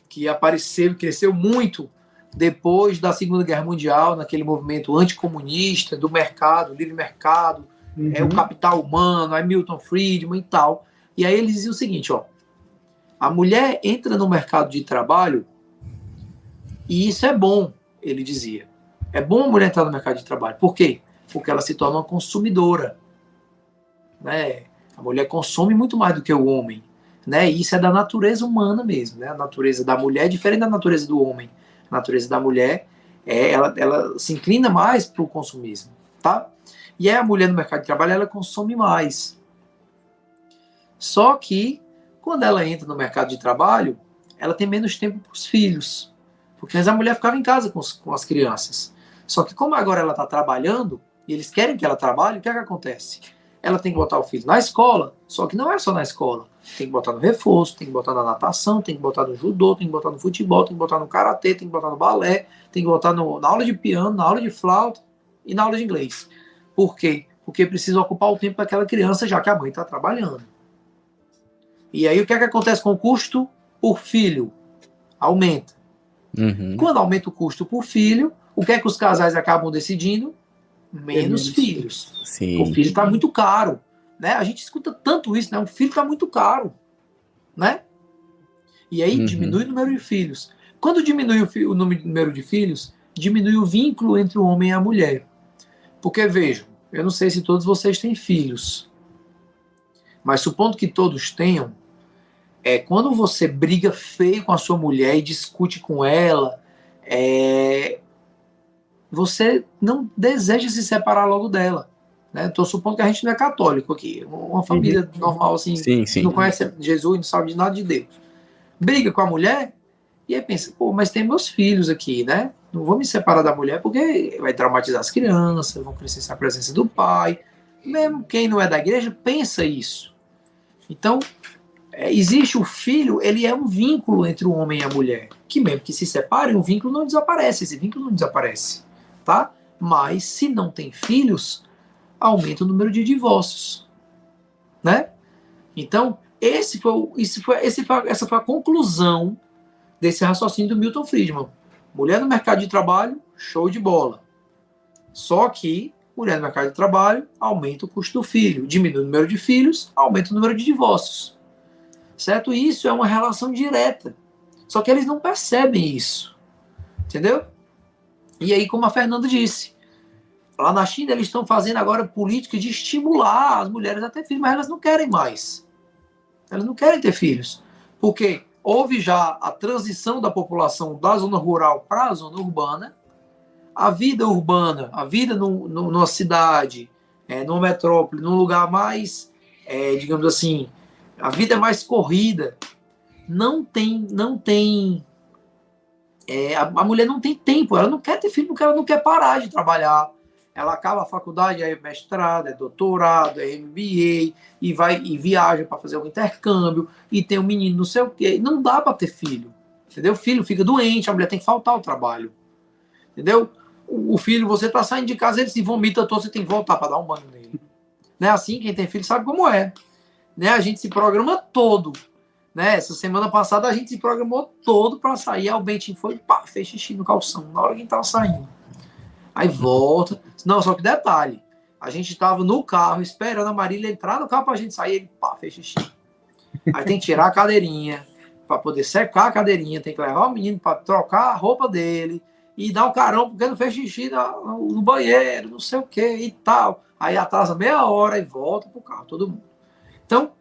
Speaker 4: que apareceu e cresceu muito depois da Segunda Guerra Mundial, naquele movimento anticomunista, do mercado, livre mercado, o capital humano, aí Milton Friedman e tal. E aí eles diziam o seguinte, ó. A mulher entra no mercado de trabalho E isso é bom, ele dizia. É bom a mulher entrar no mercado de trabalho. Por quê? Porque ela se torna uma consumidora. Né? A mulher consome muito mais do que o homem. Né? E isso é da natureza humana mesmo. Né? A natureza da mulher é diferente da natureza do homem. A natureza da mulher, ela se inclina mais para o consumismo. Tá? E aí a mulher no mercado de trabalho, ela consome mais. Só que, quando ela entra no mercado de trabalho, ela tem menos tempo para os filhos. Porque antes a mulher ficava em casa com as crianças. Só que como agora ela está trabalhando, e eles querem que ela trabalhe, o que é que acontece? Ela tem que botar o filho na escola, só que não é só na escola. Tem que botar no reforço, tem que botar na natação, tem que botar no judô, tem que botar no futebol, tem que botar no karatê, tem que botar no balé, tem que botar na aula de piano, na aula de flauta e na aula de inglês. Por quê? Porque precisa ocupar o tempo daquela criança, já que a mãe está trabalhando. E aí o que é que acontece com o custo por filho? Aumenta.
Speaker 1: Uhum.
Speaker 4: Quando aumenta o custo por filho, o que é que os casais acabam decidindo? Menos filhos.
Speaker 1: Sim.
Speaker 4: O filho está muito caro. Né? A gente escuta tanto isso, né? O filho está muito caro. Né? E aí diminui o número de filhos. Quando diminui o número de filhos, diminui o vínculo entre o homem e a mulher. Porque, vejam, eu não sei se todos vocês têm filhos, mas supondo que todos tenham, quando você briga feio com a sua mulher e discute com ela, você não deseja se separar logo dela. Estou supondo que a gente não é católico aqui, uma família normal, assim,
Speaker 1: sim.
Speaker 4: que não conhece Jesus, não sabe de nada de Deus. Briga com a mulher e aí pensa, pô, mas tem meus filhos aqui, né? Não vou me separar da mulher porque vai traumatizar as crianças, vão precisar da presença do pai. Mesmo quem não é da igreja pensa isso. Então, existe o filho, ele é um vínculo entre o homem e a mulher, que mesmo que se separem, o vínculo não desaparece, esse vínculo não desaparece, tá? Mas, se não tem filhos, aumenta o número de divórcios, né? Então, essa foi a conclusão desse raciocínio do Milton Friedman. Mulher no mercado de trabalho, show de bola. Só que mulher no mercado de trabalho aumenta o custo do filho, diminui o número de filhos, aumenta o número de divórcios. Certo? E isso é uma relação direta. Só que eles não percebem isso. Entendeu? E aí, como a Fernanda disse, lá na China eles estão fazendo agora política de estimular as mulheres a ter filhos, mas elas não querem mais. Elas não querem ter filhos. Porque houve já a transição da população da zona rural para a zona urbana. A vida urbana, a vida numa cidade, numa metrópole, num lugar mais, digamos assim, a vida é mais corrida. A mulher não tem tempo, ela não quer ter filho porque ela não quer parar de trabalhar. Ela acaba a faculdade, é mestrado, é doutorado, é MBA, e viaja para fazer um intercâmbio, e tem um menino não sei o quê. Não dá para ter filho, entendeu? O filho fica doente, a mulher tem que faltar ao trabalho, entendeu? O filho, você está saindo de casa, ele se vomita todo, você tem que voltar para dar um banho nele. Não é assim? Quem tem filho sabe como é. Né? A gente se programa todo. Né? Essa semana passada a gente se programou todo para sair. Aí o Bentinho foi, fez xixi no calção, na hora que a gente estava saindo. Aí volta. Não, só que detalhe. A gente estava no carro esperando a Marília entrar no carro para a gente sair. Ele, fez xixi. Aí tem que tirar a cadeirinha para poder secar a cadeirinha. Tem que levar o menino para trocar a roupa dele. E dar um carão porque não fez xixi no banheiro, não sei o que e tal. Aí atrasa meia hora e volta pro carro, todo mundo. Então,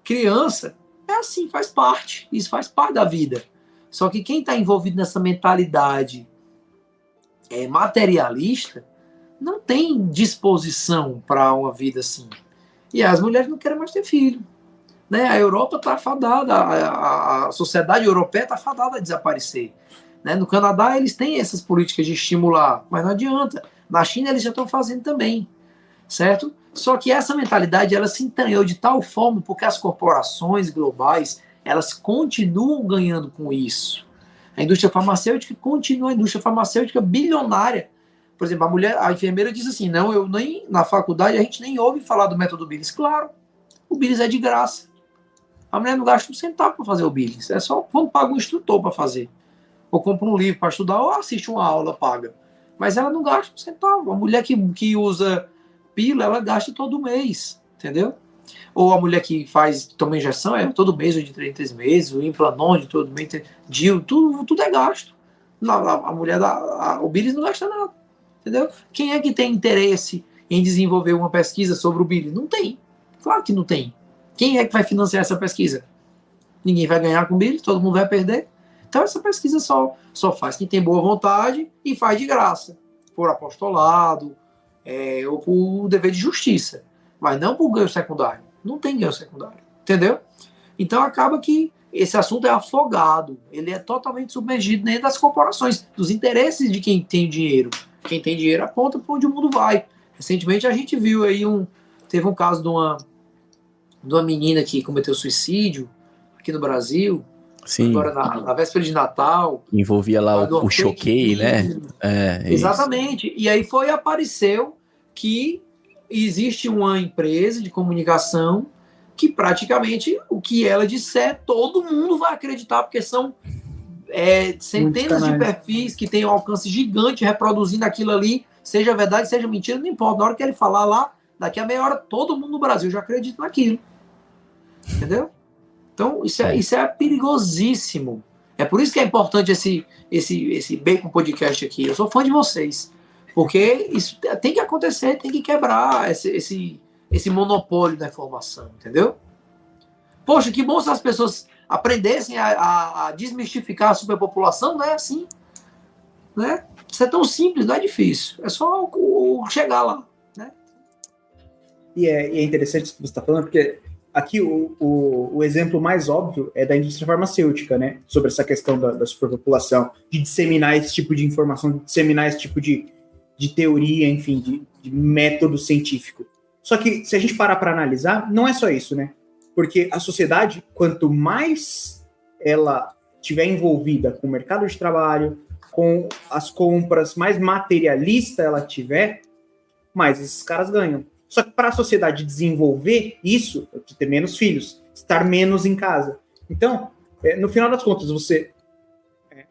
Speaker 4: criança é assim, faz parte. Isso faz parte da vida. Só que quem está envolvido nessa mentalidade materialista não tem disposição para uma vida assim. E as mulheres não querem mais ter filho. Né? A Europa está fadada, a sociedade europeia está fadada a desaparecer. Né? No Canadá, eles têm essas políticas de estimular, mas não adianta. Na China, eles já estão fazendo também, certo? Só que essa mentalidade, ela se entranhou de tal forma porque as corporações globais, elas continuam ganhando com isso. A indústria farmacêutica continua a indústria farmacêutica bilionária. Por exemplo, a enfermeira diz assim, não, na faculdade a gente nem ouve falar do método Billis. Claro, o Billis é de graça. A mulher não gasta um centavo para fazer o Billis. É só, vamos pagar um instrutor para fazer. Ou compra um livro para estudar, ou assiste uma aula, paga. Mas ela não gasta um centavo. A mulher que usa pílula, ela gasta todo mês, entendeu? Ou a mulher que toma injeção, todo mês, ou de 3 em 3 meses, o Implanon de todo mês, DIU, tudo é gasto. A mulher o Billy não gasta nada, entendeu? Quem é que tem interesse em desenvolver uma pesquisa sobre o Billy? Não tem. Claro que não tem. Quem é que vai financiar essa pesquisa? Ninguém vai ganhar com o Billy, todo mundo vai perder. Então essa pesquisa só faz quem tem boa vontade e faz de graça, por apostolado, ou por dever de justiça, mas não por ganho secundário. Não tem ganho secundário, entendeu? Então acaba que esse assunto é afogado, ele é totalmente submergido dentro das corporações, dos interesses de quem tem dinheiro. Quem tem dinheiro aponta para onde o mundo vai. Recentemente a gente viu aí teve um caso de uma menina que cometeu suicídio aqui no Brasil.
Speaker 1: Sim.
Speaker 4: Agora na véspera de Natal.
Speaker 1: Envolvia lá o Choquei, né?
Speaker 4: Exatamente. Isso. E aí apareceu que existe uma empresa de comunicação que praticamente o que ela disser, todo mundo vai acreditar, porque são centenas de perfis que têm um alcance gigante reproduzindo aquilo ali, seja verdade, seja mentira, não importa. Na hora que ele falar lá, daqui a meia hora, todo mundo no Brasil já acredita naquilo. Entendeu? Então, isso é perigosíssimo. É por isso que é importante esse Bacon Podcast aqui. Eu sou fã de vocês. Porque isso tem que acontecer, tem que quebrar esse monopólio da informação, entendeu? Poxa, que bom se as pessoas aprendessem a desmistificar a superpopulação, não é assim. Né? Isso é tão simples, não é difícil. É só chegar lá. Né?
Speaker 3: E é interessante isso que você está falando, porque aqui o exemplo mais óbvio é da indústria farmacêutica, né? Sobre essa questão da superpopulação, de disseminar esse tipo de informação, de disseminar esse tipo de teoria, enfim, de método científico. Só que, se a gente parar para analisar, não é só isso, né? Porque a sociedade, quanto mais ela estiver envolvida com o mercado de trabalho, com as compras, mais materialista ela tiver, mais esses caras ganham. Só que para a sociedade desenvolver isso, é ter menos filhos, estar menos em casa. Então, no final das contas, você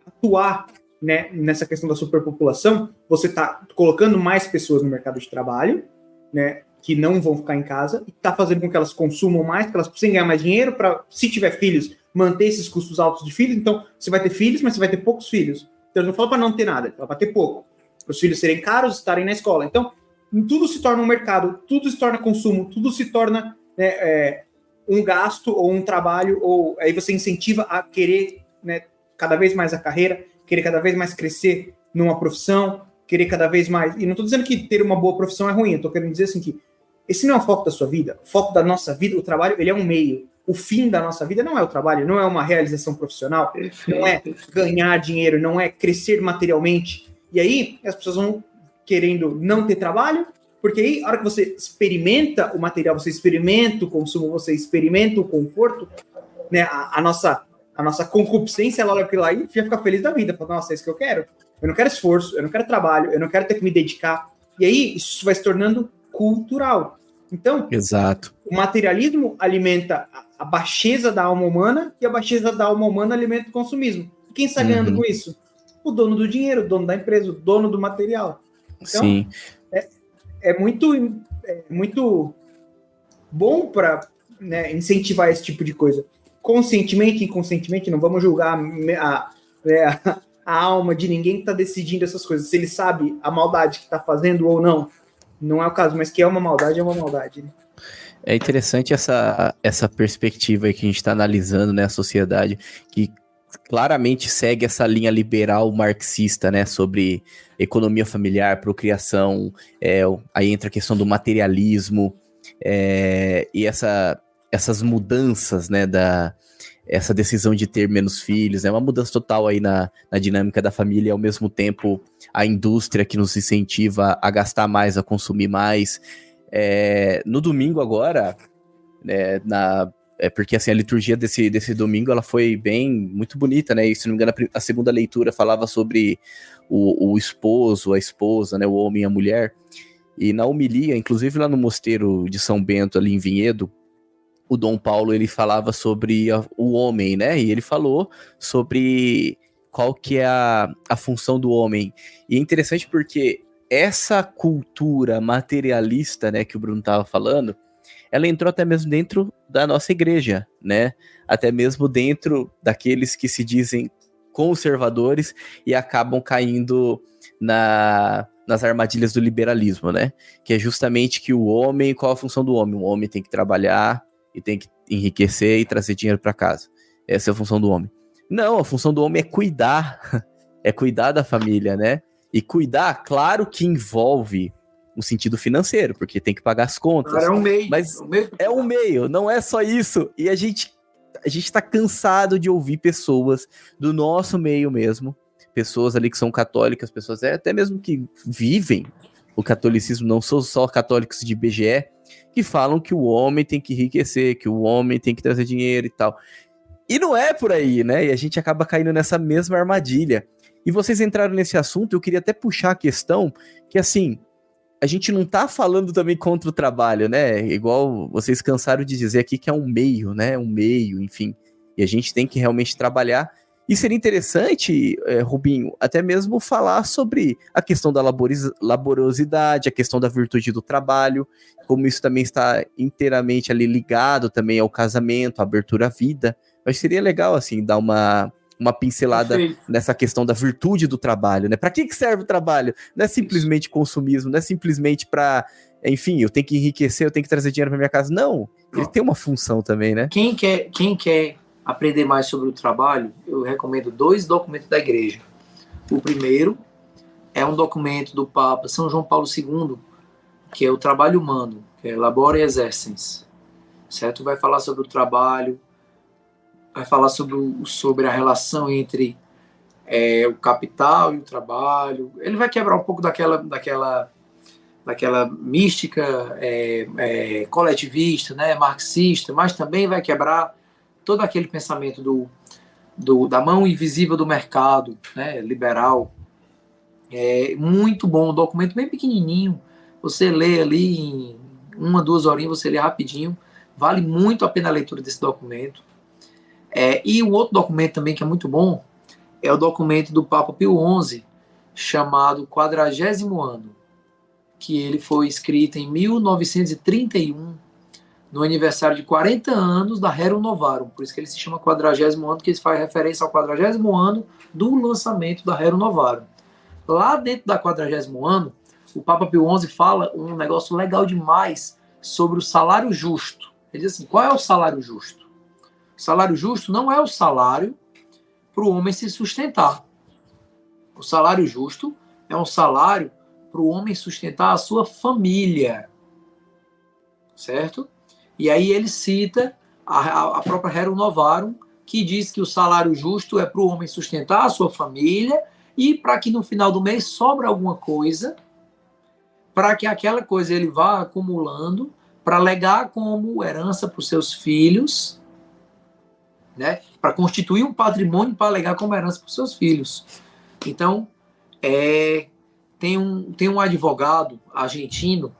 Speaker 3: atuar, né, nessa questão da superpopulação, você está colocando mais pessoas no mercado de trabalho, né, que não vão ficar em casa, e está fazendo com que elas consumam mais, que elas precisem ganhar mais dinheiro para, se tiver filhos, manter esses custos altos de filhos. Então, você vai ter filhos, mas você vai ter poucos filhos. Então, não fala para não ter nada, fala para ter pouco. Para os filhos serem caros, estarem na escola. Então, tudo se torna um mercado, tudo se torna consumo, tudo se torna um gasto ou um trabalho, ou aí você incentiva a querer, né, cada vez mais a carreira, querer cada vez mais crescer numa profissão, querer cada vez mais... E não estou dizendo que ter uma boa profissão é ruim, eu estou querendo dizer assim que esse não é o foco da sua vida, o foco da nossa vida, o trabalho, ele é um meio. O fim da nossa vida não é o trabalho, não é uma realização profissional, não é ganhar dinheiro, não é crescer materialmente. E aí as pessoas vão querendo não ter trabalho, porque aí, a hora que você experimenta o material, você experimenta o consumo, você experimenta o conforto, né, a nossa concupiscência, ela olha aquilo lá e já fica feliz da vida. Fala, nossa, é isso que eu quero. Eu não quero esforço, eu não quero trabalho, eu não quero ter que me dedicar. E aí, isso vai se tornando cultural. Então,
Speaker 1: exato,
Speaker 3: o materialismo alimenta a baixeza da alma humana e a baixeza da alma humana alimenta o consumismo. E quem está ganhando com isso? O dono do dinheiro, o dono da empresa, o dono do material. Então, sim, é muito bom para, né, incentivar esse tipo de coisa. Conscientemente, inconscientemente, não vamos julgar a alma de ninguém que está decidindo essas coisas. Se ele sabe a maldade que está fazendo ou não, não é o caso, mas que é uma maldade, né?
Speaker 1: É interessante essa perspectiva aí que a gente está analisando, né, a sociedade, que claramente segue essa linha liberal marxista, né, sobre economia familiar, procriação, aí entra a questão do materialismo, e essas mudanças, né, essa decisão de ter menos filhos, é uma mudança total aí na dinâmica da família, e ao mesmo tempo a indústria que nos incentiva a gastar mais, a consumir mais. No domingo agora, porque assim, a liturgia desse domingo ela foi muito bonita, né? E se não me engano, a segunda leitura falava sobre o esposo, a esposa, né? O homem e a mulher. E na homilia, inclusive lá no mosteiro de São Bento, ali em Vinhedo, o Dom Paulo ele falava sobre o homem, né? E ele falou sobre qual que é a função do homem. E é interessante porque essa cultura materialista, né, que o Bruno estava falando, ela entrou até mesmo dentro da nossa igreja, né? Até mesmo dentro daqueles que se dizem conservadores e acabam caindo nas armadilhas do liberalismo, né? Que é justamente que o homem, qual a função do homem? O homem tem que trabalhar e tem que enriquecer e trazer dinheiro para casa. Essa é a função do homem. Não, a função do homem é cuidar, é cuidar da família, né? E cuidar, claro que envolve o sentido financeiro, porque tem que pagar as contas.
Speaker 4: Cara, é um meio.
Speaker 1: Mas é um meio, não é só isso. E a gente tá cansado de ouvir pessoas do nosso meio mesmo, pessoas ali que são católicas, pessoas até mesmo que vivem o catolicismo, não são só católicos de IBGE, que falam que o homem tem que enriquecer, que o homem tem que trazer dinheiro e tal. E não é por aí, né? E a gente acaba caindo nessa mesma armadilha. E vocês entraram nesse assunto, eu queria até puxar a questão que, assim, a gente não tá falando também contra o trabalho, né? Igual vocês cansaram de dizer aqui que é um meio, né? Um meio, enfim. E a gente tem que realmente trabalhar. E seria interessante, Rubinho, até mesmo falar sobre a questão da laborosidade, a questão da virtude do trabalho, como isso também está inteiramente ali ligado também ao casamento, à abertura à vida. Mas seria legal, assim, dar uma pincelada nessa questão da virtude do trabalho, né? Para que serve o trabalho? Não é simplesmente consumismo, não é simplesmente para, enfim, eu tenho que enriquecer, eu tenho que trazer dinheiro para minha casa. Não, ele tem uma função também, né?
Speaker 4: Quem quer aprender mais sobre o trabalho, eu recomendo 2 documentos da igreja. O primeiro é um documento do Papa São João Paulo II, que é o Trabalho Humano, que é Labora Exercens, certo? Vai falar sobre o trabalho, vai falar sobre a relação entre o capital e o trabalho. Ele vai quebrar um pouco daquela mística coletivista, né, marxista, mas também vai quebrar todo aquele pensamento da mão invisível do mercado, né, liberal. É muito bom, um documento bem pequenininho, você lê ali em 1, 2 horinhas, você lê rapidinho, vale muito a pena a leitura desse documento. E um outro documento também que é muito bom é o documento do Papa Pio XI, chamado 40º Ano, que ele foi escrito em 1931, no aniversário de 40 anos da Rerum Novarum, por isso que ele se chama 40º Ano, que ele faz referência ao 40º ano do lançamento da Rerum Novarum. Lá dentro da 40º ano, o Papa Pio XI fala um negócio legal demais sobre o salário justo. Ele diz assim, qual é o salário justo? O salário justo não é o salário para o homem se sustentar. O salário justo é um salário para o homem sustentar a sua família. Certo? E aí ele cita a própria Rerum Novarum, que diz que o salário justo é para o homem sustentar a sua família e para que no final do mês sobre alguma coisa, para que aquela coisa ele vá acumulando para legar como herança para os seus filhos, né? Para constituir um patrimônio para legar como herança para os seus filhos. Então, tem um advogado argentino,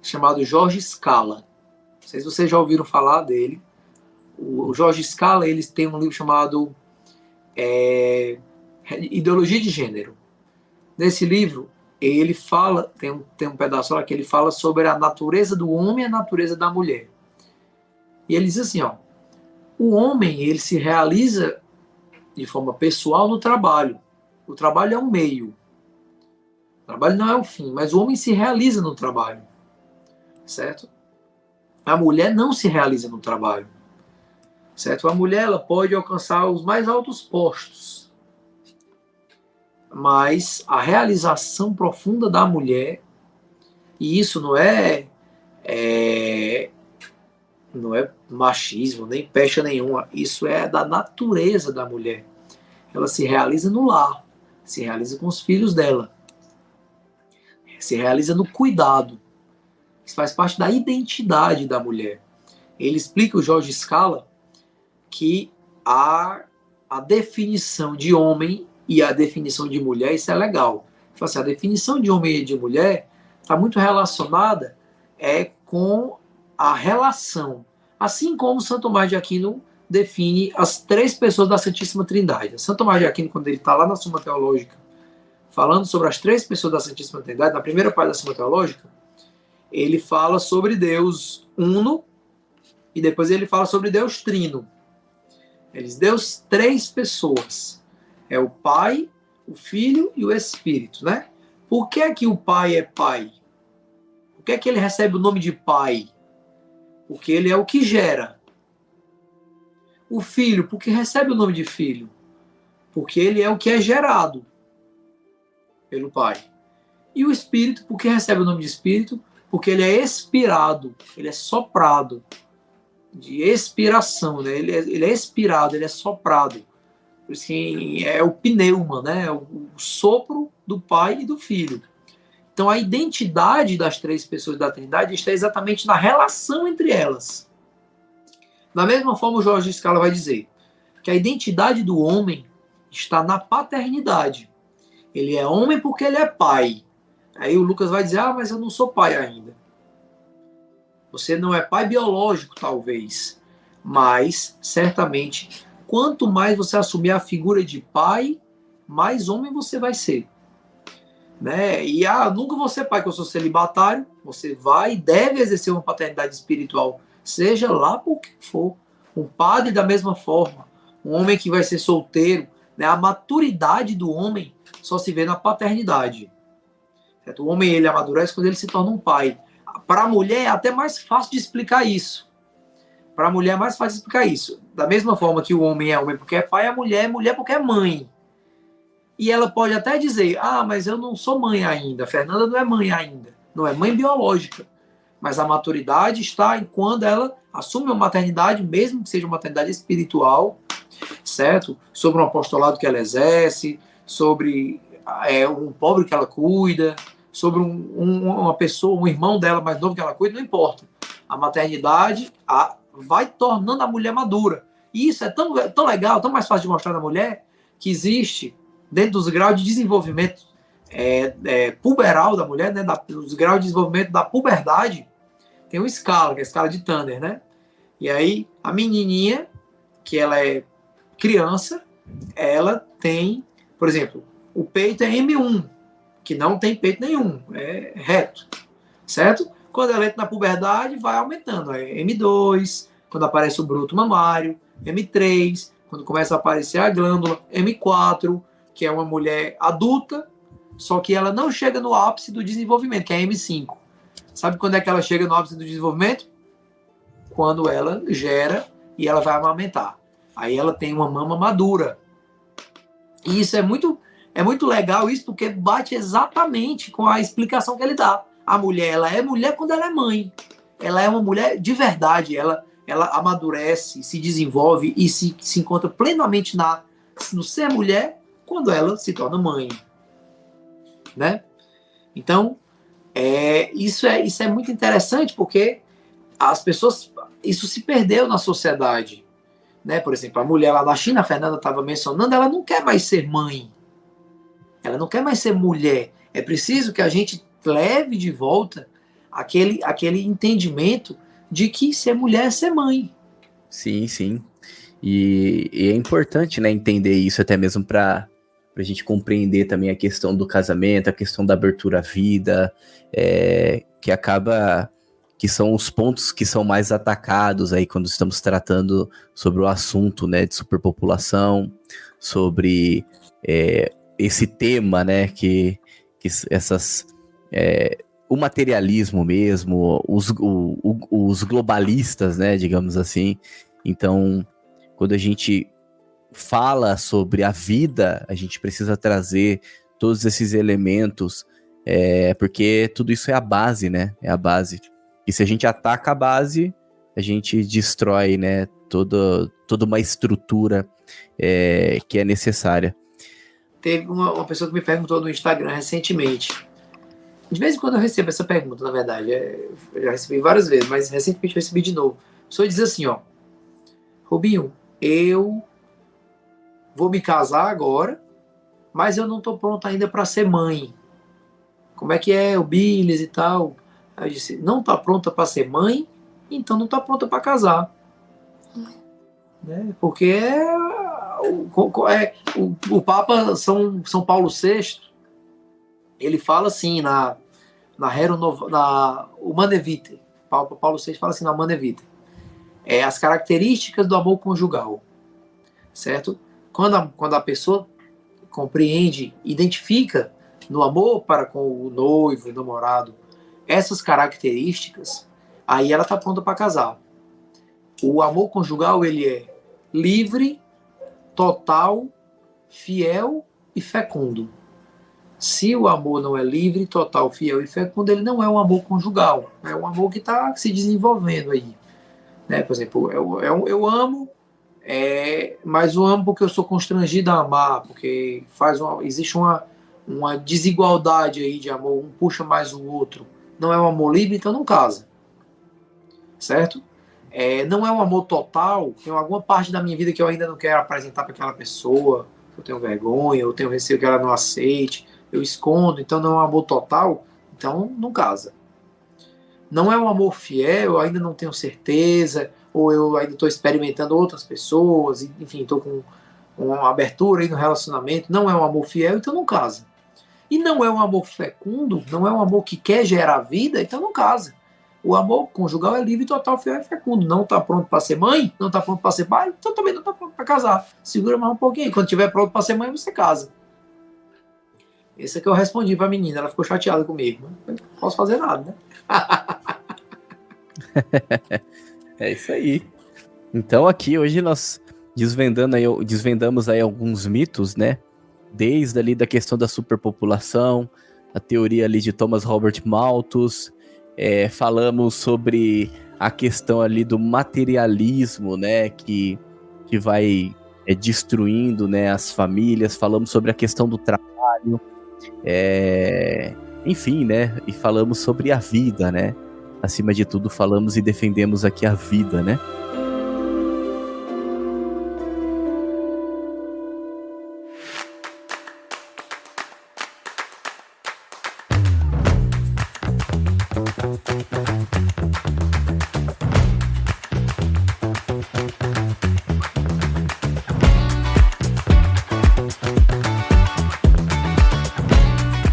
Speaker 4: chamado Jorge Scala. Não sei se vocês já ouviram falar dele. O Jorge Scala, ele tem um livro chamado Ideologia de Gênero. Nesse livro, ele fala, tem um pedaço lá que ele fala sobre a natureza do homem e a natureza da mulher. E ele diz assim, o homem, ele se realiza de forma pessoal no trabalho. O trabalho é um meio. O trabalho não é o fim, mas o homem se realiza no trabalho. Certo? A mulher não se realiza no trabalho. Certo? A mulher, ela pode alcançar os mais altos postos. Mas a realização profunda da mulher, e isso não é machismo, nem pecha nenhuma, isso é da natureza da mulher. Ela se realiza no lar, se realiza com os filhos dela, se realiza no cuidado. Isso faz parte da identidade da mulher. Ele explica, o Jorge Scala, que a definição de homem e a definição de mulher, isso é legal. Ele fala assim, a definição de homem e de mulher está muito relacionada com a relação. Assim como Santo Tomás de Aquino define as 3 pessoas da Santíssima Trindade. Santo Tomás de Aquino, quando ele está lá na Suma Teológica, falando sobre as 3 pessoas da Santíssima Trindade, na primeira parte da Suma Teológica, ele fala sobre Deus Uno, e depois ele fala sobre Deus Trino. Ele deu 3 pessoas. É o Pai, o Filho e o Espírito, né? Por que é que o Pai é Pai? Por que é que ele recebe o nome de Pai? Porque ele é o que gera. O Filho, porque recebe o nome de Filho? Porque ele é o que é gerado pelo Pai. E o Espírito, porque recebe o nome de Espírito? Porque ele é expirado, ele é soprado. De expiração, né? Ele é expirado, ele é soprado. Por isso que é o pneuma, né? É o sopro do Pai e do Filho. Então a identidade das 3 pessoas da Trindade está exatamente na relação entre elas. Da mesma forma, o Jorge Scala vai dizer que a identidade do homem está na paternidade. Ele é homem porque ele é pai. Aí o Lucas vai dizer, mas eu não sou pai ainda. Você não é pai biológico, talvez. Mas, certamente, quanto mais você assumir a figura de pai, mais homem você vai ser. Né? E nunca vou ser pai, que eu sou celibatário. Você vai e deve exercer uma paternidade espiritual, seja lá por que for. Um padre da mesma forma. Um homem que vai ser solteiro. Né? A maturidade do homem só se vê na paternidade. Certo? O homem ele amadurece quando ele se torna um pai. Para a mulher é até mais fácil de explicar isso. Para a mulher é mais fácil de explicar isso. Da mesma forma que o homem é homem porque é pai, a mulher é mulher porque é mãe. E ela pode até dizer, mas eu não sou mãe ainda. A Fernanda não é mãe ainda. Não é mãe biológica. Mas a maturidade está em quando ela assume uma maternidade, mesmo que seja uma maternidade espiritual, certo? Sobre um apostolado que ela exerce, sobre um pobre que ela cuida, sobre uma pessoa, um irmão dela mais novo que ela cuida, não importa. A maternidade vai tornando a mulher madura. E isso é tão legal, tão mais fácil de mostrar na mulher, que existe, dentro dos graus de desenvolvimento puberal da mulher, né, dos graus de desenvolvimento da puberdade, tem uma escala, que é a escala de Tanner, né? E aí, a menininha, que ela é criança, ela tem, por exemplo, o peito é M1, que não tem peito nenhum, é reto, certo? Quando ela entra na puberdade, vai aumentando, é M2, quando aparece o broto mamário, M3, quando começa a aparecer a glândula, M4, que é uma mulher adulta, só que ela não chega no ápice do desenvolvimento, que é M5. Sabe quando é que ela chega no ápice do desenvolvimento? Quando ela gera e ela vai amamentar. Aí ela tem uma mama madura. E isso é muito legal, isso, porque bate exatamente com a explicação que ele dá. A mulher, ela é mulher quando ela é mãe. Ela é uma mulher de verdade. Ela amadurece, se desenvolve e se encontra plenamente no ser mulher quando ela se torna mãe. Né? Então, isso é muito interessante, porque as pessoas, isso se perdeu na sociedade. Né? Por exemplo, a mulher lá na China, a Fernanda estava mencionando, ela não quer mais ser mãe. Ela não quer mais ser mulher. É preciso que a gente leve de volta aquele entendimento de que ser mulher é ser mãe.
Speaker 1: Sim, sim. E é importante, né, entender isso até mesmo para a gente compreender também a questão do casamento, a questão da abertura à vida, que acaba que são os pontos que são mais atacados aí quando estamos tratando sobre o assunto, né, de superpopulação, sobre esse tema, né, que essas... o materialismo mesmo, os globalistas, né, digamos assim. Então, quando a gente fala sobre a vida, a gente precisa trazer todos esses elementos, porque tudo isso é a base, né? É a base. E se a gente ataca a base, a gente destrói, né, toda uma estrutura que é necessária.
Speaker 4: Teve uma pessoa que me perguntou no Instagram recentemente. De vez em quando eu recebo essa pergunta, na verdade. Eu já recebi várias vezes, mas recentemente eu recebi de novo. A pessoa diz assim, Rubinho, eu vou me casar agora, mas eu não estou pronto ainda para ser mãe. Como é que é o business e tal? Aí eu disse, não está pronta para ser mãe, então não está pronta para casar. Né? Porque o Papa São Paulo VI, ele fala assim na Humanae Vitae. Paulo VI fala assim na Humanae Vitae. As características do amor conjugal. certo? Quando a pessoa compreende, identifica no amor para com o noivo, o namorado, essas características, aí ela está pronta para casar. O amor conjugal, ele é livre, total, fiel e fecundo. Se o amor não é livre, total, fiel e fecundo, ele não é um amor conjugal. É um amor que está se desenvolvendo aí. Né? Por exemplo, eu amo, mas eu amo porque eu sou constrangido a amar, porque existe uma desigualdade aí de amor, um puxa mais o outro. Não é um amor livre, então não casa. Certo? Não é um amor total, tem alguma parte da minha vida que eu ainda não quero apresentar para aquela pessoa, eu tenho vergonha, eu tenho receio que ela não aceite, eu escondo, então não é um amor total, então não casa. Não é um amor fiel, eu ainda não tenho certeza, ou eu ainda estou experimentando outras pessoas, enfim, estou com uma abertura aí no relacionamento, não é um amor fiel, então não casa. E não é um amor fecundo, não é um amor que quer gerar vida, então não casa. O amor conjugal é livre, total, fiel e fecundo. Não está pronto para ser mãe, não está pronto para ser pai, então também não está pronto para casar. Segura mais um pouquinho. Quando estiver pronto para ser mãe, você casa. Esse é que eu respondi para a menina. Ela ficou chateada comigo. Não posso fazer nada,
Speaker 1: né? É isso aí. Então aqui hoje nós desvendamos aí alguns mitos, né? Desde ali da questão da superpopulação, a teoria ali de Thomas Robert Malthus. Falamos sobre a questão ali do materialismo, né, que vai destruindo, né, as famílias. Falamos sobre a questão do trabalho, enfim, né, e falamos sobre a vida, né. Acima de tudo, falamos e defendemos aqui a vida, né.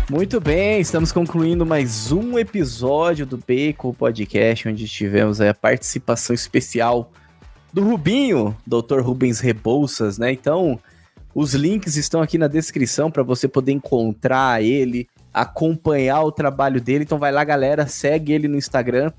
Speaker 1: Muito bem, estamos concluindo mais um episódio do Bacon Podcast, onde tivemos a participação especial do Rubinho, Dr. Rubens Rebouças, né? Então, os links estão aqui na descrição para você poder encontrar ele, acompanhar o trabalho dele. Então vai lá, galera, segue ele no Instagram.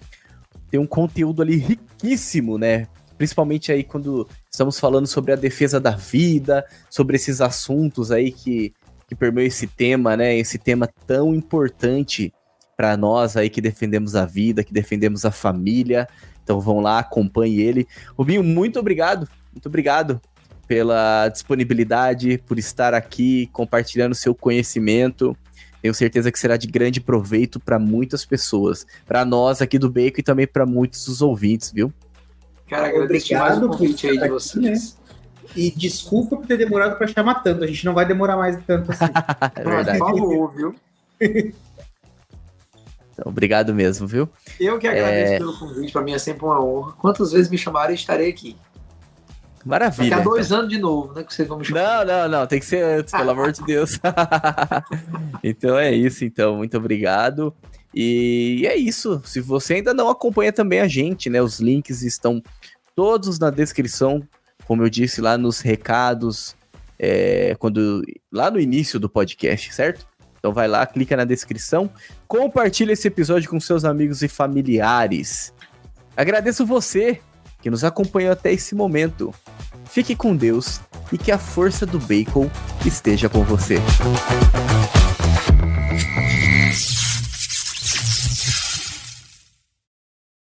Speaker 1: Tem um conteúdo ali riquíssimo, né? Principalmente aí quando estamos falando sobre a defesa da vida, sobre esses assuntos aí que permeia esse tema, né? Esse tema tão importante para nós aí que defendemos a vida, que defendemos a família. Então vão lá, acompanhe ele. Rubinho, muito obrigado pela disponibilidade, por estar aqui compartilhando seu conhecimento. Tenho certeza que será de grande proveito para muitas pessoas, para nós aqui do Bacon e também para muitos dos ouvintes, viu?
Speaker 4: Cara, agradeço demais o convite aí de vocês.
Speaker 3: E desculpa por ter demorado para chamar tanto. A gente não vai demorar mais tanto assim.
Speaker 1: É verdade.
Speaker 4: Por favor, viu?
Speaker 1: Então, obrigado mesmo, viu?
Speaker 4: Eu que agradeço pelo convite. Para mim é sempre uma honra. Quantas vezes me chamarem, estarei aqui.
Speaker 1: Maravilha.
Speaker 4: Daqui a 2 anos de novo, né? Que vocês vão me chamar.
Speaker 1: Não. Tem que ser antes, pelo amor de Deus. Então é isso, então. Muito obrigado. E é isso. Se você ainda não acompanha também a gente, né? Os links estão todos na descrição. Como eu disse lá nos recados, lá no início do podcast, certo? Então vai lá, clica na descrição, compartilha esse episódio com seus amigos e familiares. Agradeço você que nos acompanhou até esse momento. Fique com Deus e que a força do Bacon esteja com você.